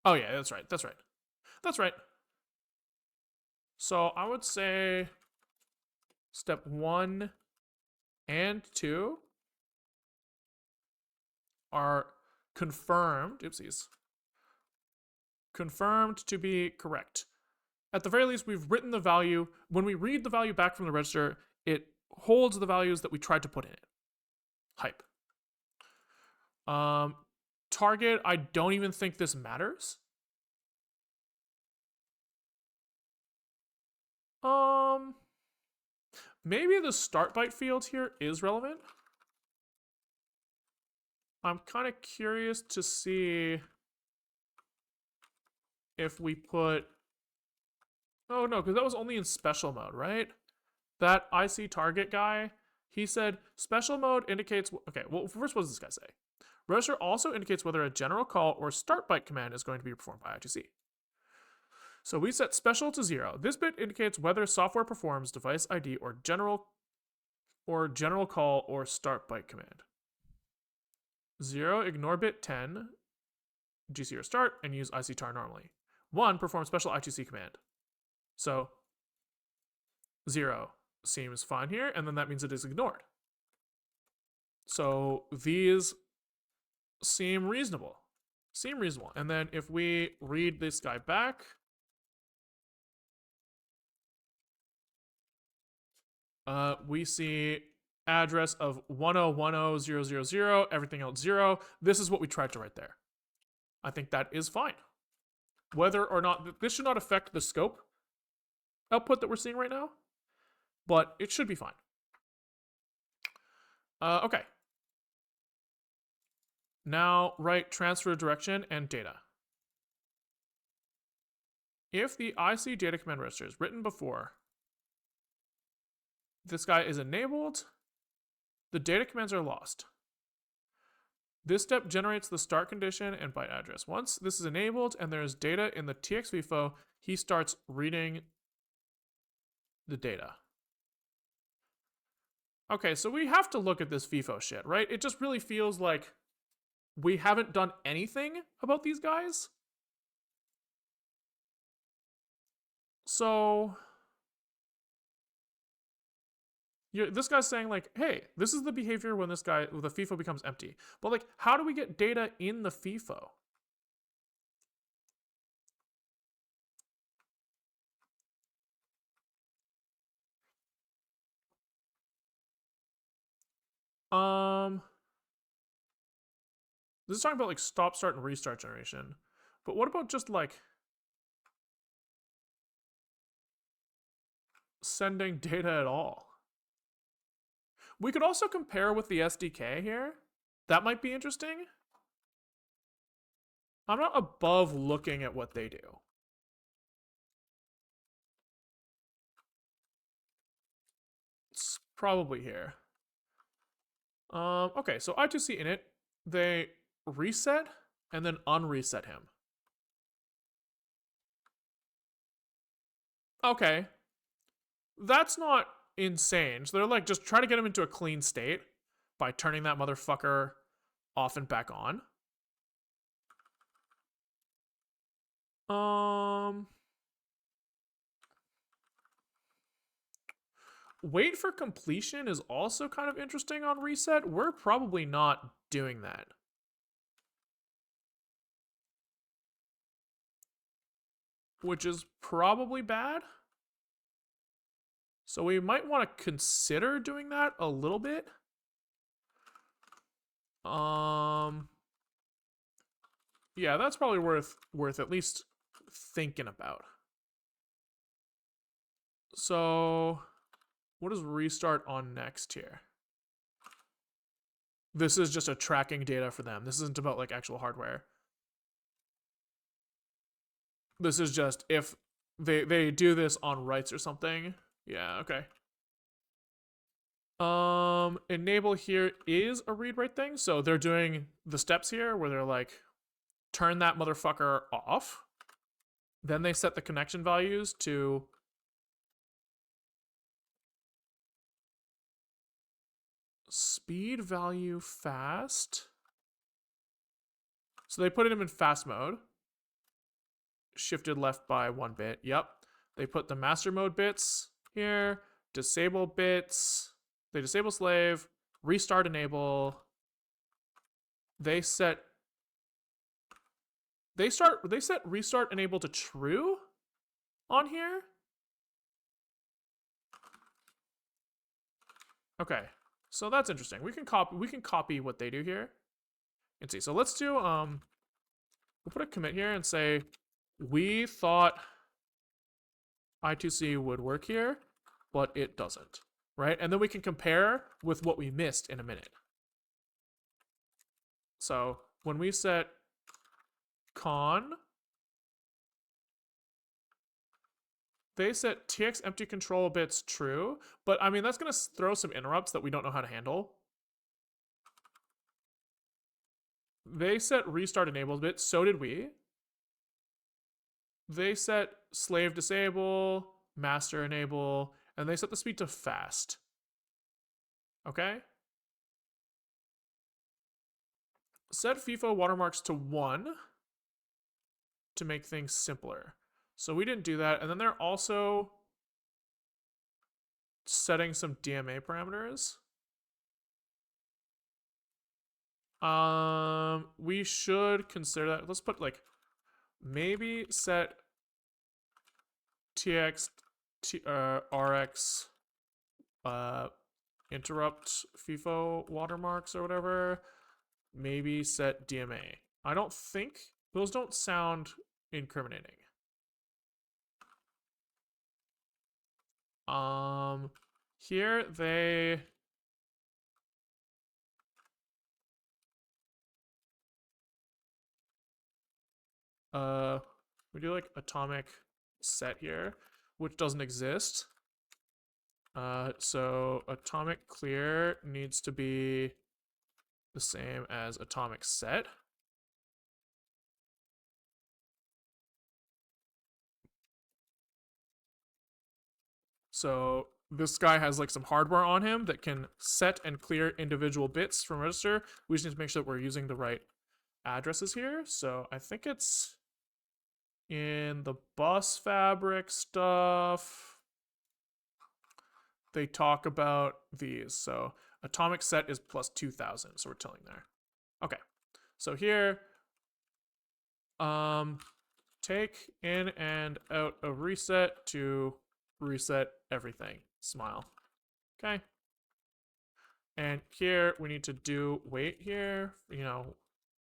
Oh yeah, that's right, that's right. That's right. So I would say step 1 and 2 are confirmed, oopsies, confirmed to be correct. At the very least, we've written the value. When we read the value back from the register, it holds the values that we tried to put in it. Hype. Target, I don't even think this matters. Maybe the start byte field here is relevant. I'm kind of curious to see if we put, oh no, because that was only in special mode, right? That IC target guy, he said special mode indicates, okay, well, first what does this guy say? Register also indicates whether a general call or start byte command is going to be performed by I2C. So we set special to 0. This bit indicates whether software performs device ID or general or general call or start byte command. 0, ignore bit 10, GC or start, and use ICTAR normally. 1, perform special I2C command. So 0 seems fine here, and then that means it is ignored. So these seem reasonable. And then if we read this guy back, we see address of 1010,000, everything else 0. This is what we tried to write there. I think that is fine. Whether or not, this should not affect the scope output that we're seeing right now, but it should be fine. Okay. Now write transfer direction and data. If the IC data command register is written before this guy is enabled, the data commands are lost. This step generates the start condition and byte address. Once this is enabled and there is data in the TX-FIFO, he starts reading the data. Okay, so we have to look at this FIFO shit, right? It just really feels like we haven't done anything about these guys. So this guy's saying like, hey, this is the behavior when the FIFO becomes empty. But like, how do we get data in the FIFO? This is talking about like stop, start, and restart generation. But what about just like sending data at all? We could also compare with the SDK here. That might be interesting. I'm not above looking at what they do. It's probably here. Okay, so I2C init, they reset and then unreset him. Okay. That's not insane. So they're like, just try to get him into a clean state by turning that motherfucker off and back on. Wait for completion is also kind of interesting on reset. We're probably not doing that. Which is probably bad. So we might want to consider doing that a little bit. Yeah, that's probably worth at least thinking about. So what does restart on next here? This is just a tracking data for them. This isn't about like actual hardware. This is just if they do this on writes or something. Yeah, okay. Enable here is a read write thing. So they're doing the steps here where they're like, turn that motherfucker off. Then they set the connection values to speed value fast. So they put him in fast mode. Shifted left by 1 bit. Yep. They put the master mode bits here. Disable bits. They disable slave. Restart enable. They set restart enable to true on here. Okay. So that's interesting. We can copy what they do here and see. So let's do we'll put a commit here and say we thought I2C would work here, but it doesn't, right? And then we can compare with what we missed in a minute. So when we set con, they set TX empty control bits true, but I mean, that's going to throw some interrupts that we don't know how to handle. They set restart enabled bit, so did we. They set slave disable, master enable, and they set the speed to fast. Okay. Set FIFO watermarks to 1 to make things simpler. So we didn't do that. And then they're also setting some DMA parameters. We should consider that. Let's put like maybe set TX RX interrupt FIFO watermarks or whatever. Maybe set DMA. I don't think those don't sound incriminating. Here they we do like atomic set here, which doesn't exist. So atomic clear needs to be the same as atomic set. So this guy has like some hardware on him that can set and clear individual bits from register. We just need to make sure that we're using the right addresses here. So I think it's in the bus fabric stuff. They talk about these. So atomic set is plus 2000. So we're telling there. Okay. So here, take in and out of reset to reset everything. Smile. Okay. And here we need to do wait here,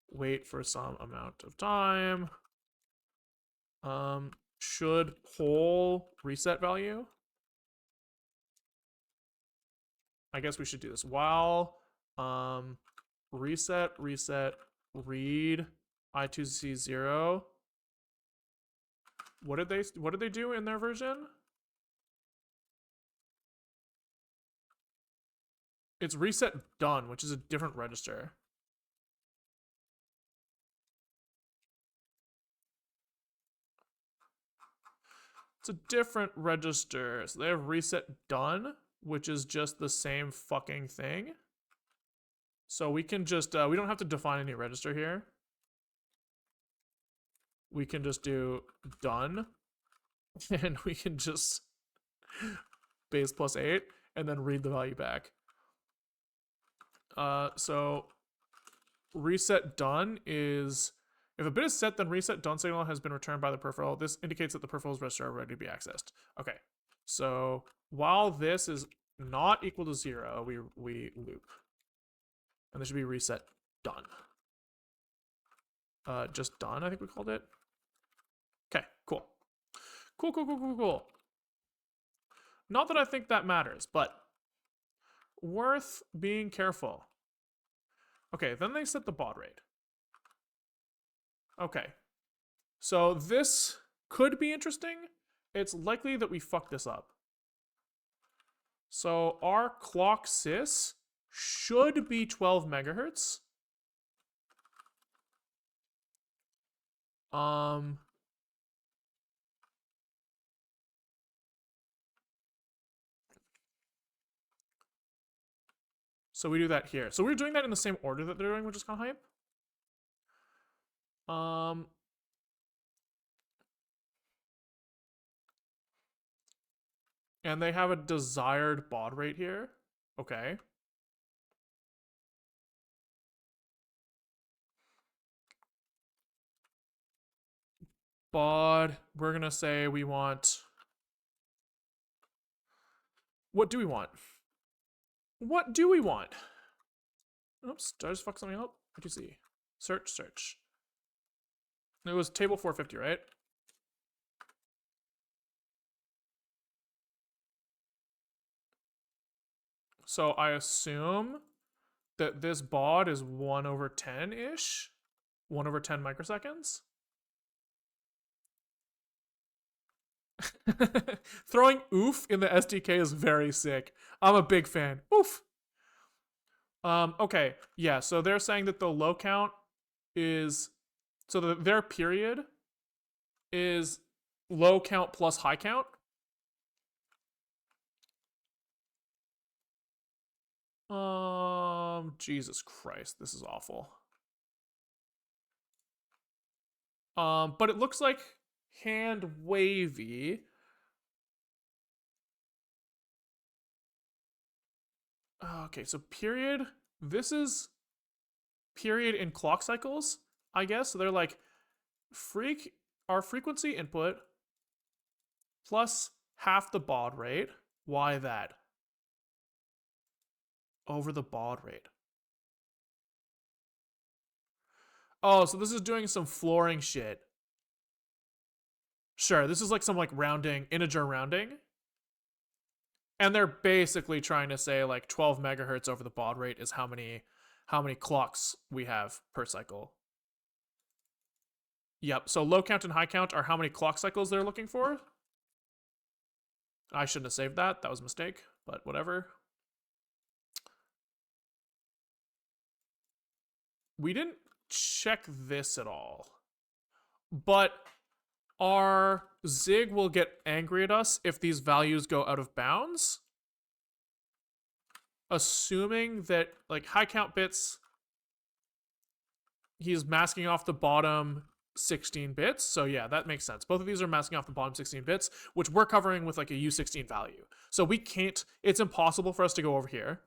wait for some amount of time. Should poll reset value. I guess we should do this while reset read I2C 0. What did they do in their version? It's reset done, which is a different register. It's a different register. So they have reset done, which is just the same fucking thing. So we can just, we don't have to define any register here. We can just do done. And we can just base plus 8 and then read the value back. So reset done is, if a bit is set, then reset done signal has been returned by the peripheral. This indicates that the peripheral's register are ready to be accessed. Okay, so while this is not equal to 0, we loop. And this should be reset done. Just done, I think we called it. Okay, cool. Cool. Not that I think that matters, but worth being careful. Okay, then they set the baud rate. Okay, so this could be interesting. It's likely that we fuck this up. So our clock sys should be 12 megahertz. So we do that here. So we're doing that in the same order that they're doing, which is kind of hype. And they have a desired baud rate here. Okay. Baud, we're gonna say we want. What do we want? What do we want? Oops, did I just fuck something up? I2C. Search. It was table 450, right? So I assume that this baud is 1 over 10-ish? 1 over 10 microseconds? Throwing oof in the SDK is very sick. I'm a big fan. Oof. Okay, yeah, so they're saying that the low count is, so their period is low count plus high count. Jesus Christ, this is awful. But it looks like hand wavy. Okay, so period. This is period in clock cycles, I guess. So they're like our frequency input plus half the baud rate. Why that? Over the baud rate. Oh, so this is doing some flooring shit. Sure, this is like some like rounding, integer rounding. And they're basically trying to say like 12 megahertz over the baud rate is how many clocks we have per cycle. Yep, so low count and high count are how many clock cycles they're looking for. I shouldn't have saved that. That was a mistake, but whatever. We didn't check this at all. But our Zig will get angry at us if these values go out of bounds. Assuming that like high count bits, he's masking off the bottom 16 bits. So yeah, that makes sense. Both of these are masking off the bottom 16 bits, which we're covering with like a U16 value. So we can't, it's impossible for us to go over here.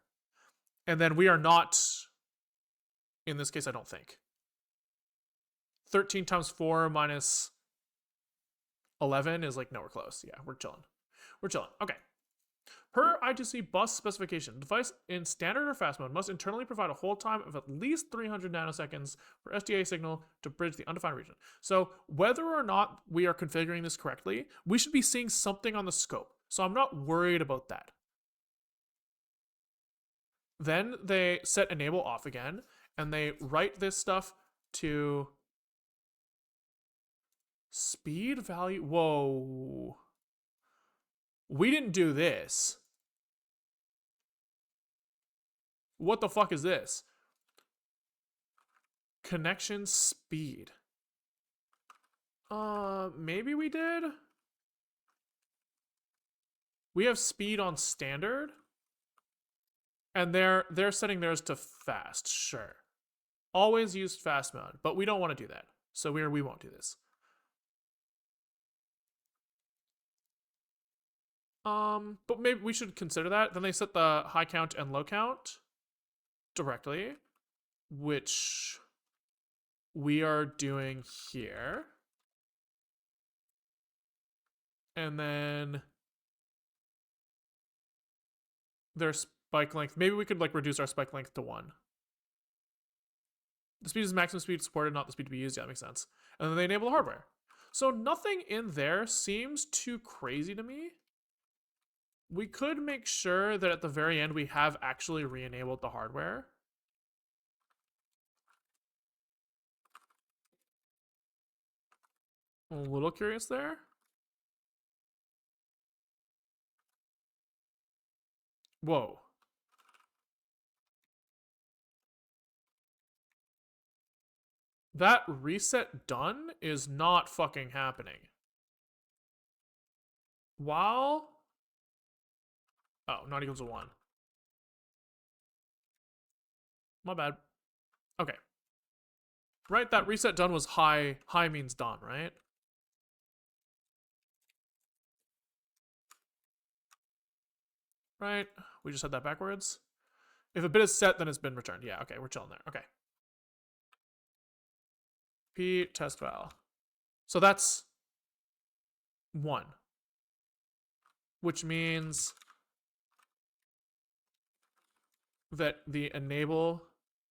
And then we are not, in this case, I don't think. 13 times 4 minus 11 is like nowhere close. Yeah, we're chilling. We're chilling. Okay. Per I2C bus specification, device in standard or fast mode must internally provide a hold time of at least 300 nanoseconds for SDA signal to bridge the undefined region. So whether or not we are configuring this correctly, we should be seeing something on the scope. So I'm not worried about that. Then they set enable off again, and they write this stuff to speed value. Whoa. We didn't do this. What the fuck is this? Connection speed. Maybe we did? We have speed on standard. And they're setting theirs to fast, sure. Always use fast mode, but we don't want to do that. So we won't do this. But maybe we should consider that. Then they set the high count and low count directly, which we are doing here. And then their spike length. Maybe we could like reduce our spike length to 1. The speed is maximum speed supported, not the speed to be used. Yeah, that makes sense. And then they enable the hardware. So nothing in there seems too crazy to me. We could make sure that at the very end we have actually re-enabled the hardware. I'm a little curious there. Whoa. That reset done is not fucking happening. While... Oh, not equals to 1. My bad. Okay. Right, that reset done was high. High means done, right? Right, we just had that backwards. If a bit is set, then it's been returned. Yeah, okay, we're chilling there. Okay. P test file. So that's 1. Which means that the enable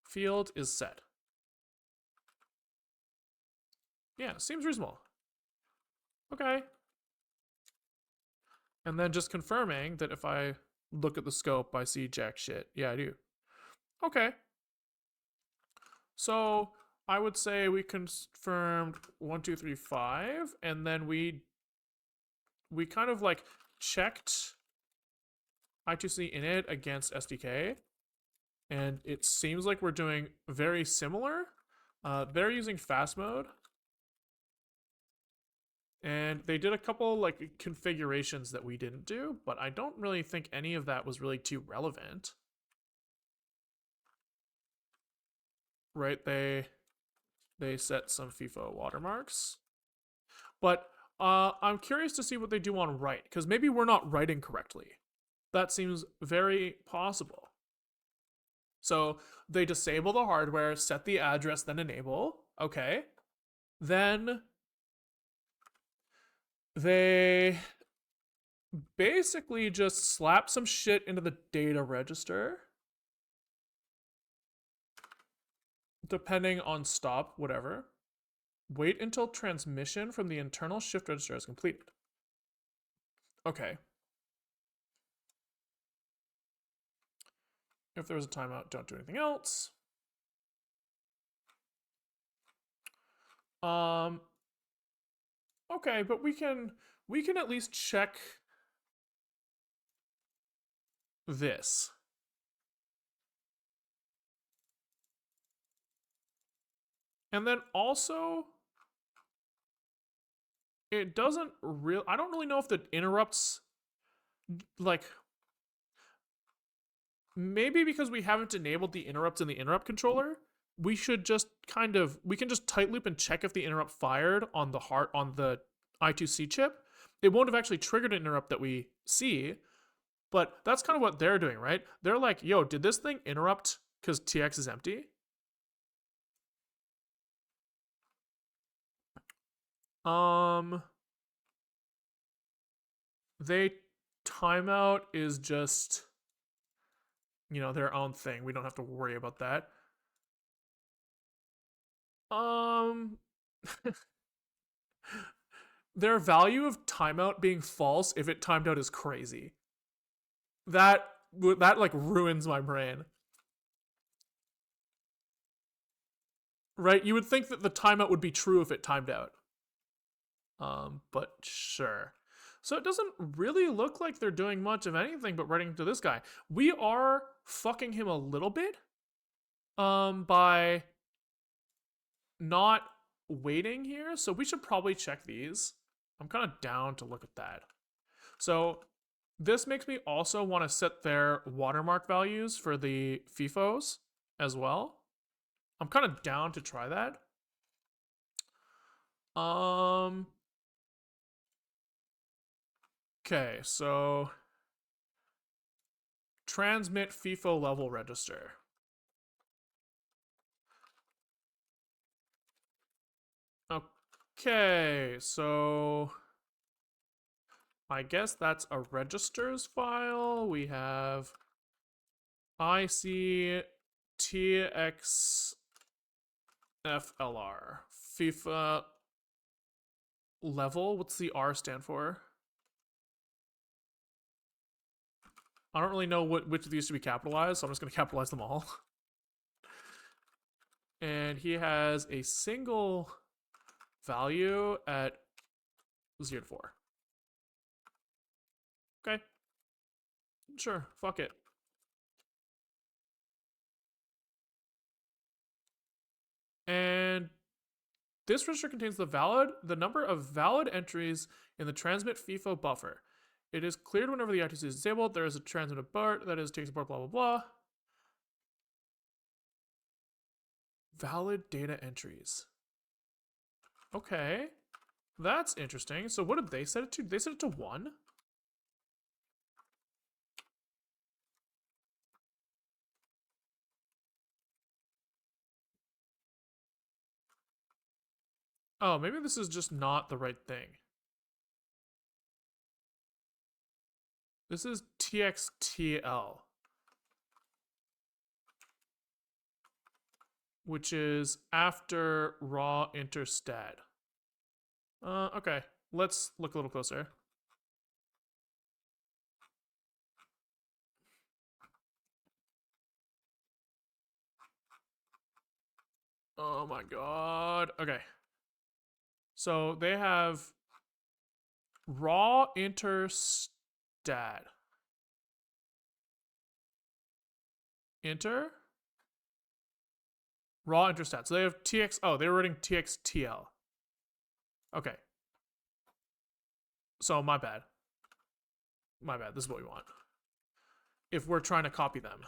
field is set. Yeah, seems reasonable. Okay. And then just confirming that if I look at the scope, I see jack shit. Yeah, I do. Okay. So I would say we confirmed 1, 2, 3, 5, and then we kind of like checked I2C init against SDK, and it seems like we're doing very similar. They're using fast mode, and they did a couple like configurations that we didn't do, but I don't really think any of that was really too relevant. right? They set some FIFO watermarks. But I'm curious to see what they do on write, because maybe we're not writing correctly. That seems very possible. So they disable the hardware, set the address, then enable. Okay. Then they basically just slap some shit into the data register. Depending on stop, whatever. Wait until transmission from the internal shift register is completed. Okay. If there was a timeout, don't do anything else. Okay, but we can at least check this. And then also, it doesn't real. I don't really know if the interrupts, like, maybe because we haven't enabled the interrupts in the interrupt controller, we should just we can just tight loop and check if the interrupt fired on the I2C chip. It won't have actually triggered an interrupt that we see, but that's kind of what they're doing, right? They're like, yo, did this thing interrupt because TX is empty? They timeout is just, their own thing. We don't have to worry about that. Their value of timeout being false if it timed out is crazy. That like ruins my brain. Right? You would think that the timeout would be true if it timed out. But sure. So it doesn't really look like they're doing much of anything but writing to this guy. We are fucking him a little bit by not waiting here. So we should probably check these. I'm kind of down to look at that. So this makes me also want to set their watermark values for the FIFOs as well. I'm kind of down to try that. Okay, so transmit FIFO level register. Okay, so I guess that's a registers file. We have IC TX FLR. FIFA level. What's the R stand for? I don't really know which of these should be capitalized, so I'm just going to capitalize them all. And he has a single value at 0 to 4. Okay. Sure, fuck it. And this register contains the number of valid entries in the transmit FIFO buffer. It is cleared whenever the I2C is disabled. There is a transmit abort that is takes abort, blah, blah, blah. Valid data entries. Okay. That's interesting. So what did they set it to? They set it to 1? Oh, maybe this is just not the right thing. This is TXTL, which is after raw interstat. Okay, let's look a little closer. Oh my god. Okay. So they have raw interstat. Inter? Raw interstat. So they have TX. Oh, they were writing TXTL. Okay. So my bad. My bad. This is what we want. If we're trying to copy them.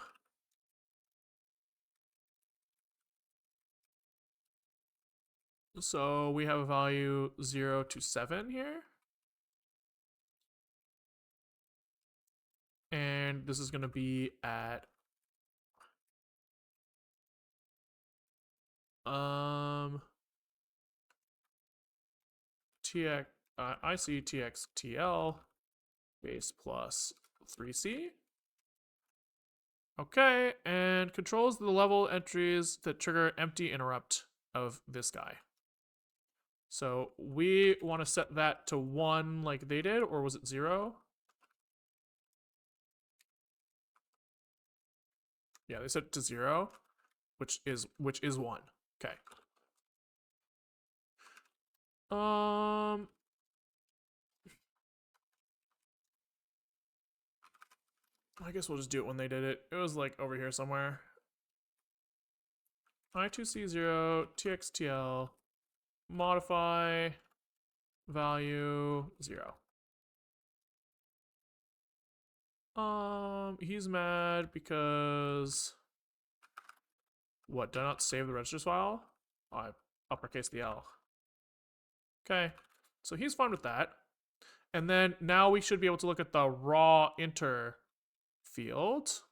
So we have a value 0 to 7 here. And this is going to be at TX IC TX TL base plus 3C. Okay, and controls the level entries that trigger empty interrupt of this guy. So we want to set that to 1 like they did, or was it 0? Yeah, they set it to 0, which is 1. Okay. I guess we'll just do it when they did it. It was like over here somewhere. I2C 0 TXTL modify value 0. He's mad because what? Did I not save the registers file? Oh, I uppercase the L. Okay, so he's fine with that. And then now we should be able to look at the raw inter field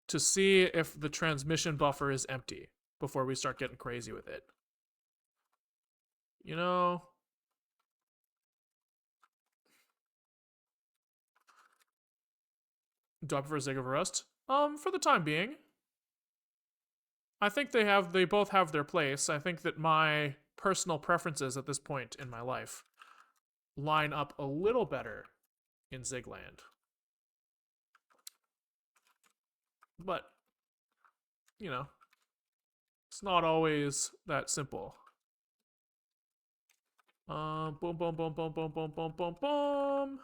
to see if the transmission buffer is empty before we start getting crazy with it. You know, do I prefer Zig over Rust? For the time being. I think they both have their place. I think that my personal preferences at this point in my life line up a little better in Zigland. But, you know, it's not always that simple. Boom, boom, boom, boom, boom, boom, boom, boom, boom.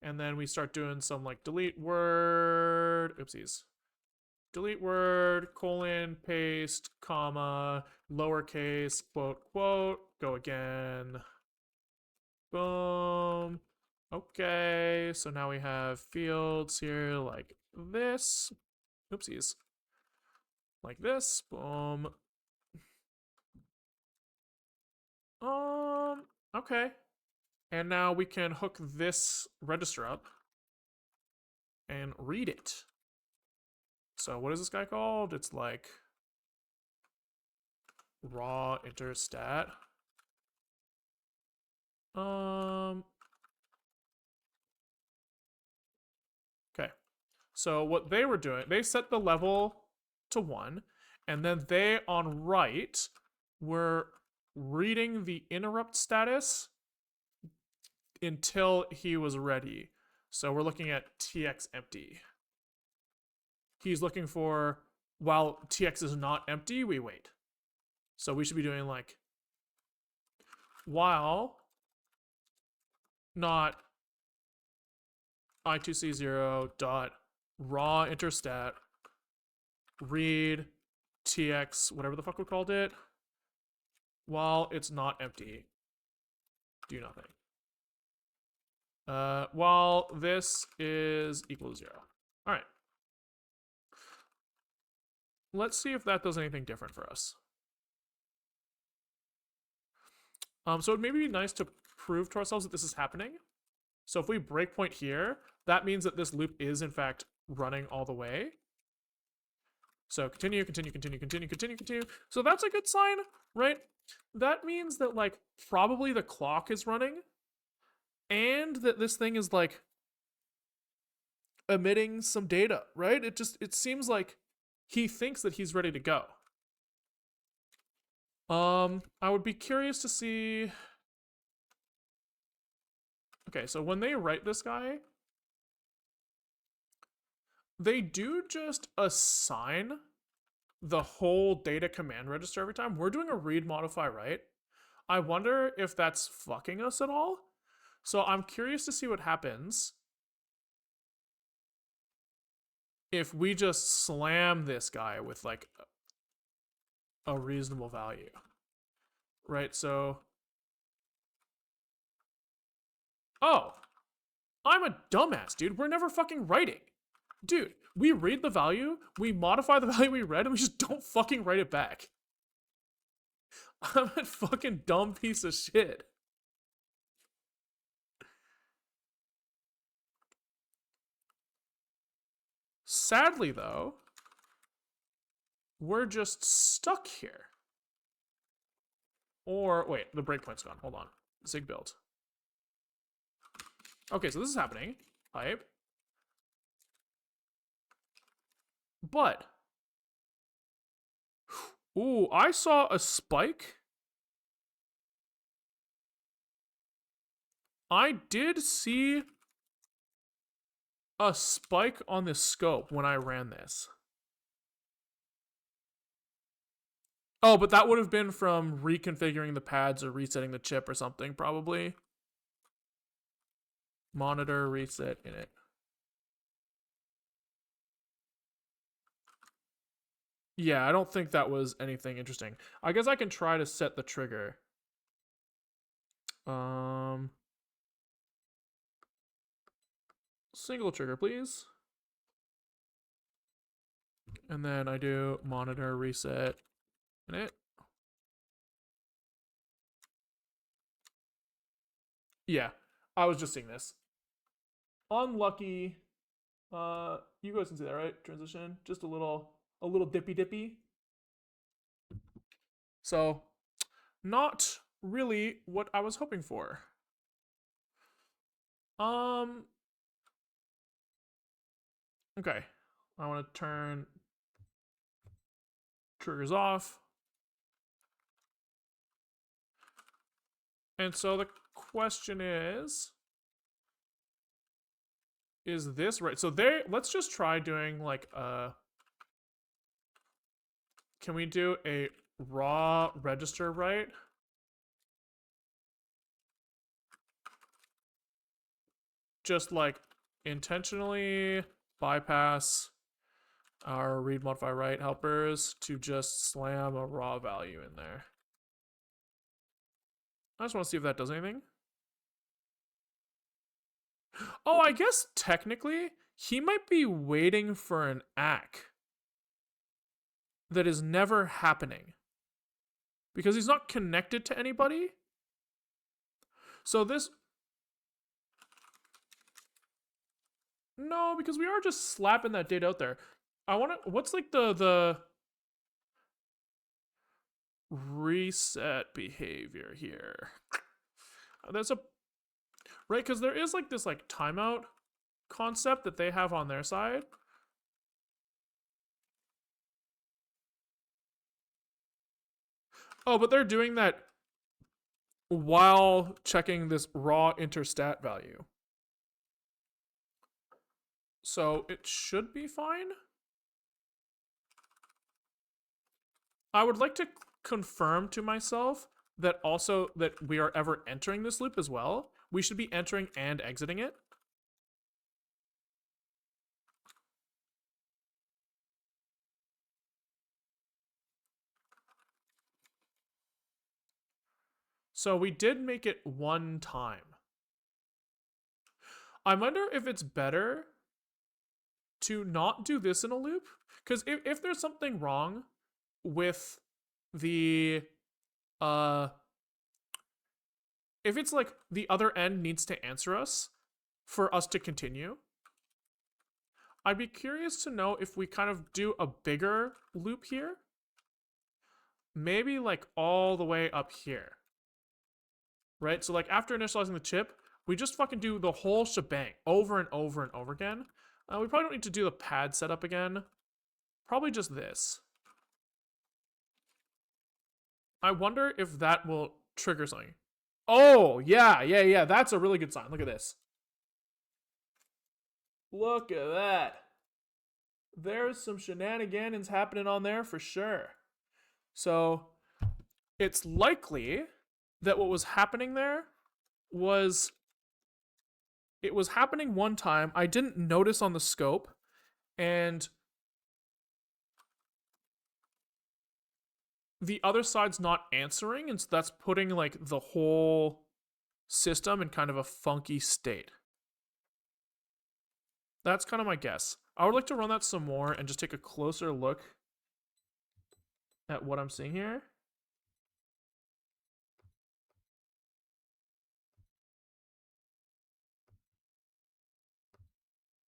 And then we start doing some like delete word, oopsies. Delete word, colon, paste, comma, lowercase, quote, quote, go again. Boom. Okay, so now we have fields here like this. Oopsies. Like this. Boom. Okay. And now we can hook this register up and read it. So what is this guy called? It's like raw interstat. Okay. So what they were doing, they set the level to 1, and then they on write were reading the interrupt status until he was ready. So we're looking at TX empty. He's looking for, while TX is not empty, we wait. So we should be doing like while not I2C 0 dot raw interstat read TX, whatever the fuck we called it, while it's not empty, do nothing. While this is equal to 0. All right. Let's see if that does anything different for us. So it may be nice to prove to ourselves that this is happening. So if we breakpoint here, that means that this loop is in fact running all the way. So continue, continue, continue, continue, continue, continue. So that's a good sign, right? That means that like probably the clock is running and that this thing is like emitting some data, right? It seems like he thinks that he's ready to go. I would be curious to see. Okay, so when they write this guy, they do just assign the whole data command register every time. We're doing a read modify write. I wonder if that's fucking us at all. So I'm curious to see what happens if we just slam this guy with like a reasonable value. Right, so... Oh! I'm a dumbass, dude. We're never fucking writing. Dude, we read the value, we modify the value we read, and we just don't fucking write it back. I'm a fucking dumb piece of shit. Sadly, though, we're just stuck here. Or, wait, the breakpoint's gone. Hold on. Zig build. Okay, so this is happening. Hype. But, ooh, I saw a spike. I did see a spike on this scope when I ran this. Oh, but that would have been from reconfiguring the pads or resetting the chip or something, probably. Monitor reset in it. Yeah, I don't think that was anything interesting. I guess I can try to set the trigger. Single trigger, please. And then I do monitor reset in it. Yeah, I was just seeing this. Unlucky. You guys can see that, right? Transition, just a little dippy. So, not really what I was hoping for. Okay. I want to turn triggers off. And so the question is this right? So there, let's just try doing like can we do a raw register write? Just like intentionally bypass our read modify write helpers to just slam a raw value in there. I just want to see if that does anything. Oh, I guess technically he might be waiting for an ACK that is never happening because he's not connected to anybody. So this, no, because we are just slapping that data out there. I want to, what's like the reset behavior here? There's a, right, because there is like this like timeout concept that they have on their side. Oh, but they're doing that while checking this raw interstat value. So it should be fine. I would like to confirm to myself that also that we are ever entering this loop as well. We should be entering and exiting it. So we did make it one time. I wonder if it's better to not do this in a loop. Because if there's something wrong with the if it's like the other end needs to answer us for us to continue, I'd be curious to know if we kind of do a bigger loop here. Maybe like all the way up here. Right? So like after initializing the chip, we just fucking do the whole shebang over and over and over again. We probably don't need to do the pad setup again. Probably just this. I wonder if that will trigger something. Oh, yeah. That's a really good sign. Look at this. Look at that. There's some shenanigans happening on there for sure. So it's likely that what was happening there was it was happening one time. I didn't notice on the scope, and the other side's not answering, and so that's putting like the whole system in kind of a funky state. That's kind of my guess. I would like to run that some more and just take a closer look at what I'm seeing here.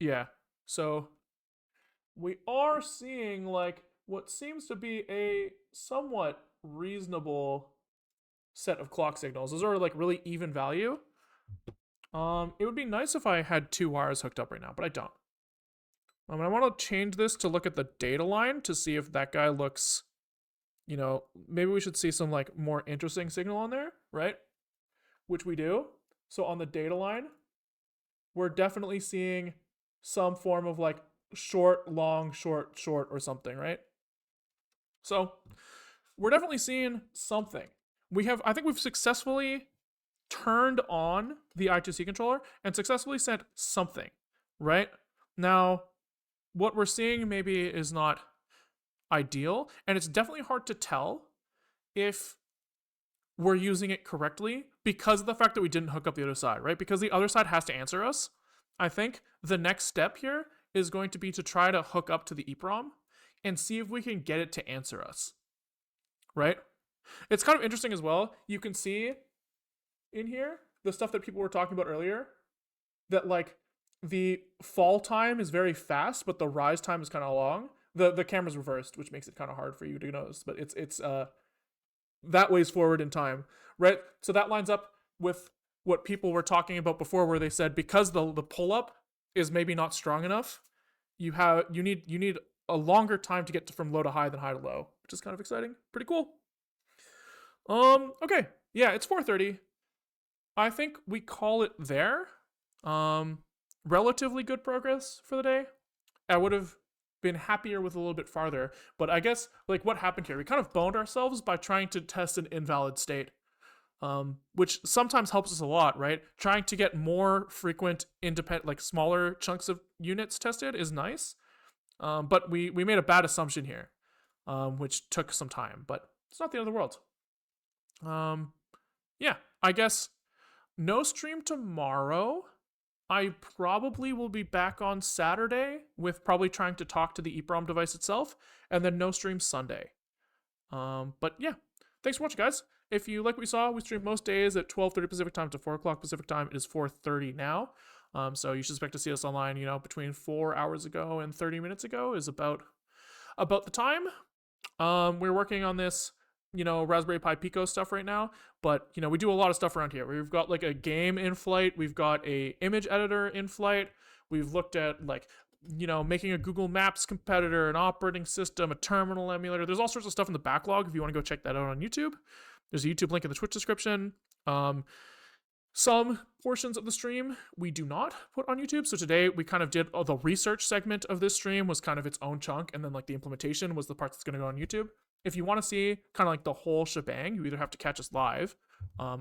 Yeah. So we are seeing like what seems to be a somewhat reasonable set of clock signals. Those are like really even value. It would be nice if I had 2 wires hooked up right now, but I don't. And I want to change this to look at the data line to see if that guy looks, maybe we should see some like more interesting signal on there, right? Which we do. So on the data line, we're definitely seeing some form of like short, long, short, short, or something, right? So we're definitely seeing something. I think we've successfully turned on the I2C controller and successfully sent something, right? Now, what we're seeing maybe is not ideal, and it's definitely hard to tell if we're using it correctly because of the fact that we didn't hook up the other side, right? Because the other side has to answer us. I think the next step here is going to be to try to hook up to the EEPROM and see if we can get it to answer us, right? It's kind of interesting as well. You can see in here the stuff that people were talking about earlier, that like the fall time is very fast, but the rise time is kind of long. The camera's reversed, which makes it kind of hard for you to notice, but it's that way's forward in time, right? So that lines up with what people were talking about before, where they said because the pull up is maybe not strong enough, you need a longer time to get from low to high than high to low, which is kind of exciting. Pretty cool. Okay, yeah, it's 4:30. I think we call it there. Relatively good progress for the day. I would have been happier with a little bit farther, but I guess like what happened here, we kind of boned ourselves by trying to test an invalid state, which sometimes helps us a lot, right? Trying to get more frequent independent, like smaller chunks of units tested is nice, but we made a bad assumption here, which took some time, but it's not the end of the world. Yeah, I guess no stream tomorrow. I probably will be back on Saturday with probably trying to talk to the EEPROM device itself, and then no stream Sunday. But yeah, thanks for watching, guys. If you like what you saw, we stream most days at 12:30 Pacific time to 4 o'clock Pacific time. It is 4:30 now. So you should expect to see us online, between 4 hours ago and 30 minutes ago is about the time. We're working on this Raspberry Pi Pico stuff right now, but we do a lot of stuff around here. We've got like a game in flight, we've got a image editor in flight, we've looked at like making a Google Maps competitor, an operating system, a terminal emulator. There's all sorts of stuff in the backlog if you want to go check that out on YouTube. There's a YouTube link in the Twitch description. Some portions of the stream we do not put on YouTube. So today we kind of did the research segment of this stream was kind of its own chunk, and then like the implementation was the part that's going to go on YouTube. If you want to see kind of like the whole shebang, you either have to catch us live,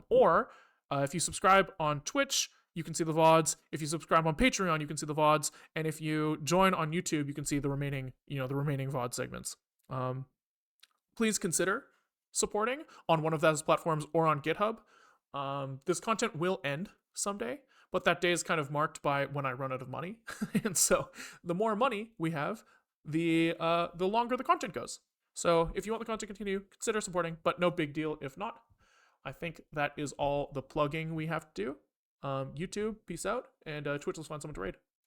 or if you subscribe on Twitch, you can see the VODs. If you subscribe on Patreon, you can see the VODs. And if you join on YouTube, you can see the remaining VOD segments. Please consider supporting on one of those platforms or on GitHub. This content will end someday, but that day is kind of marked by when I run out of money. And so the more money we have, the longer the content goes. So if you want the content to continue, consider supporting, but no big deal if not. I think that is all the plugging we have to do. YouTube, peace out, and Twitch, let's find someone to raid.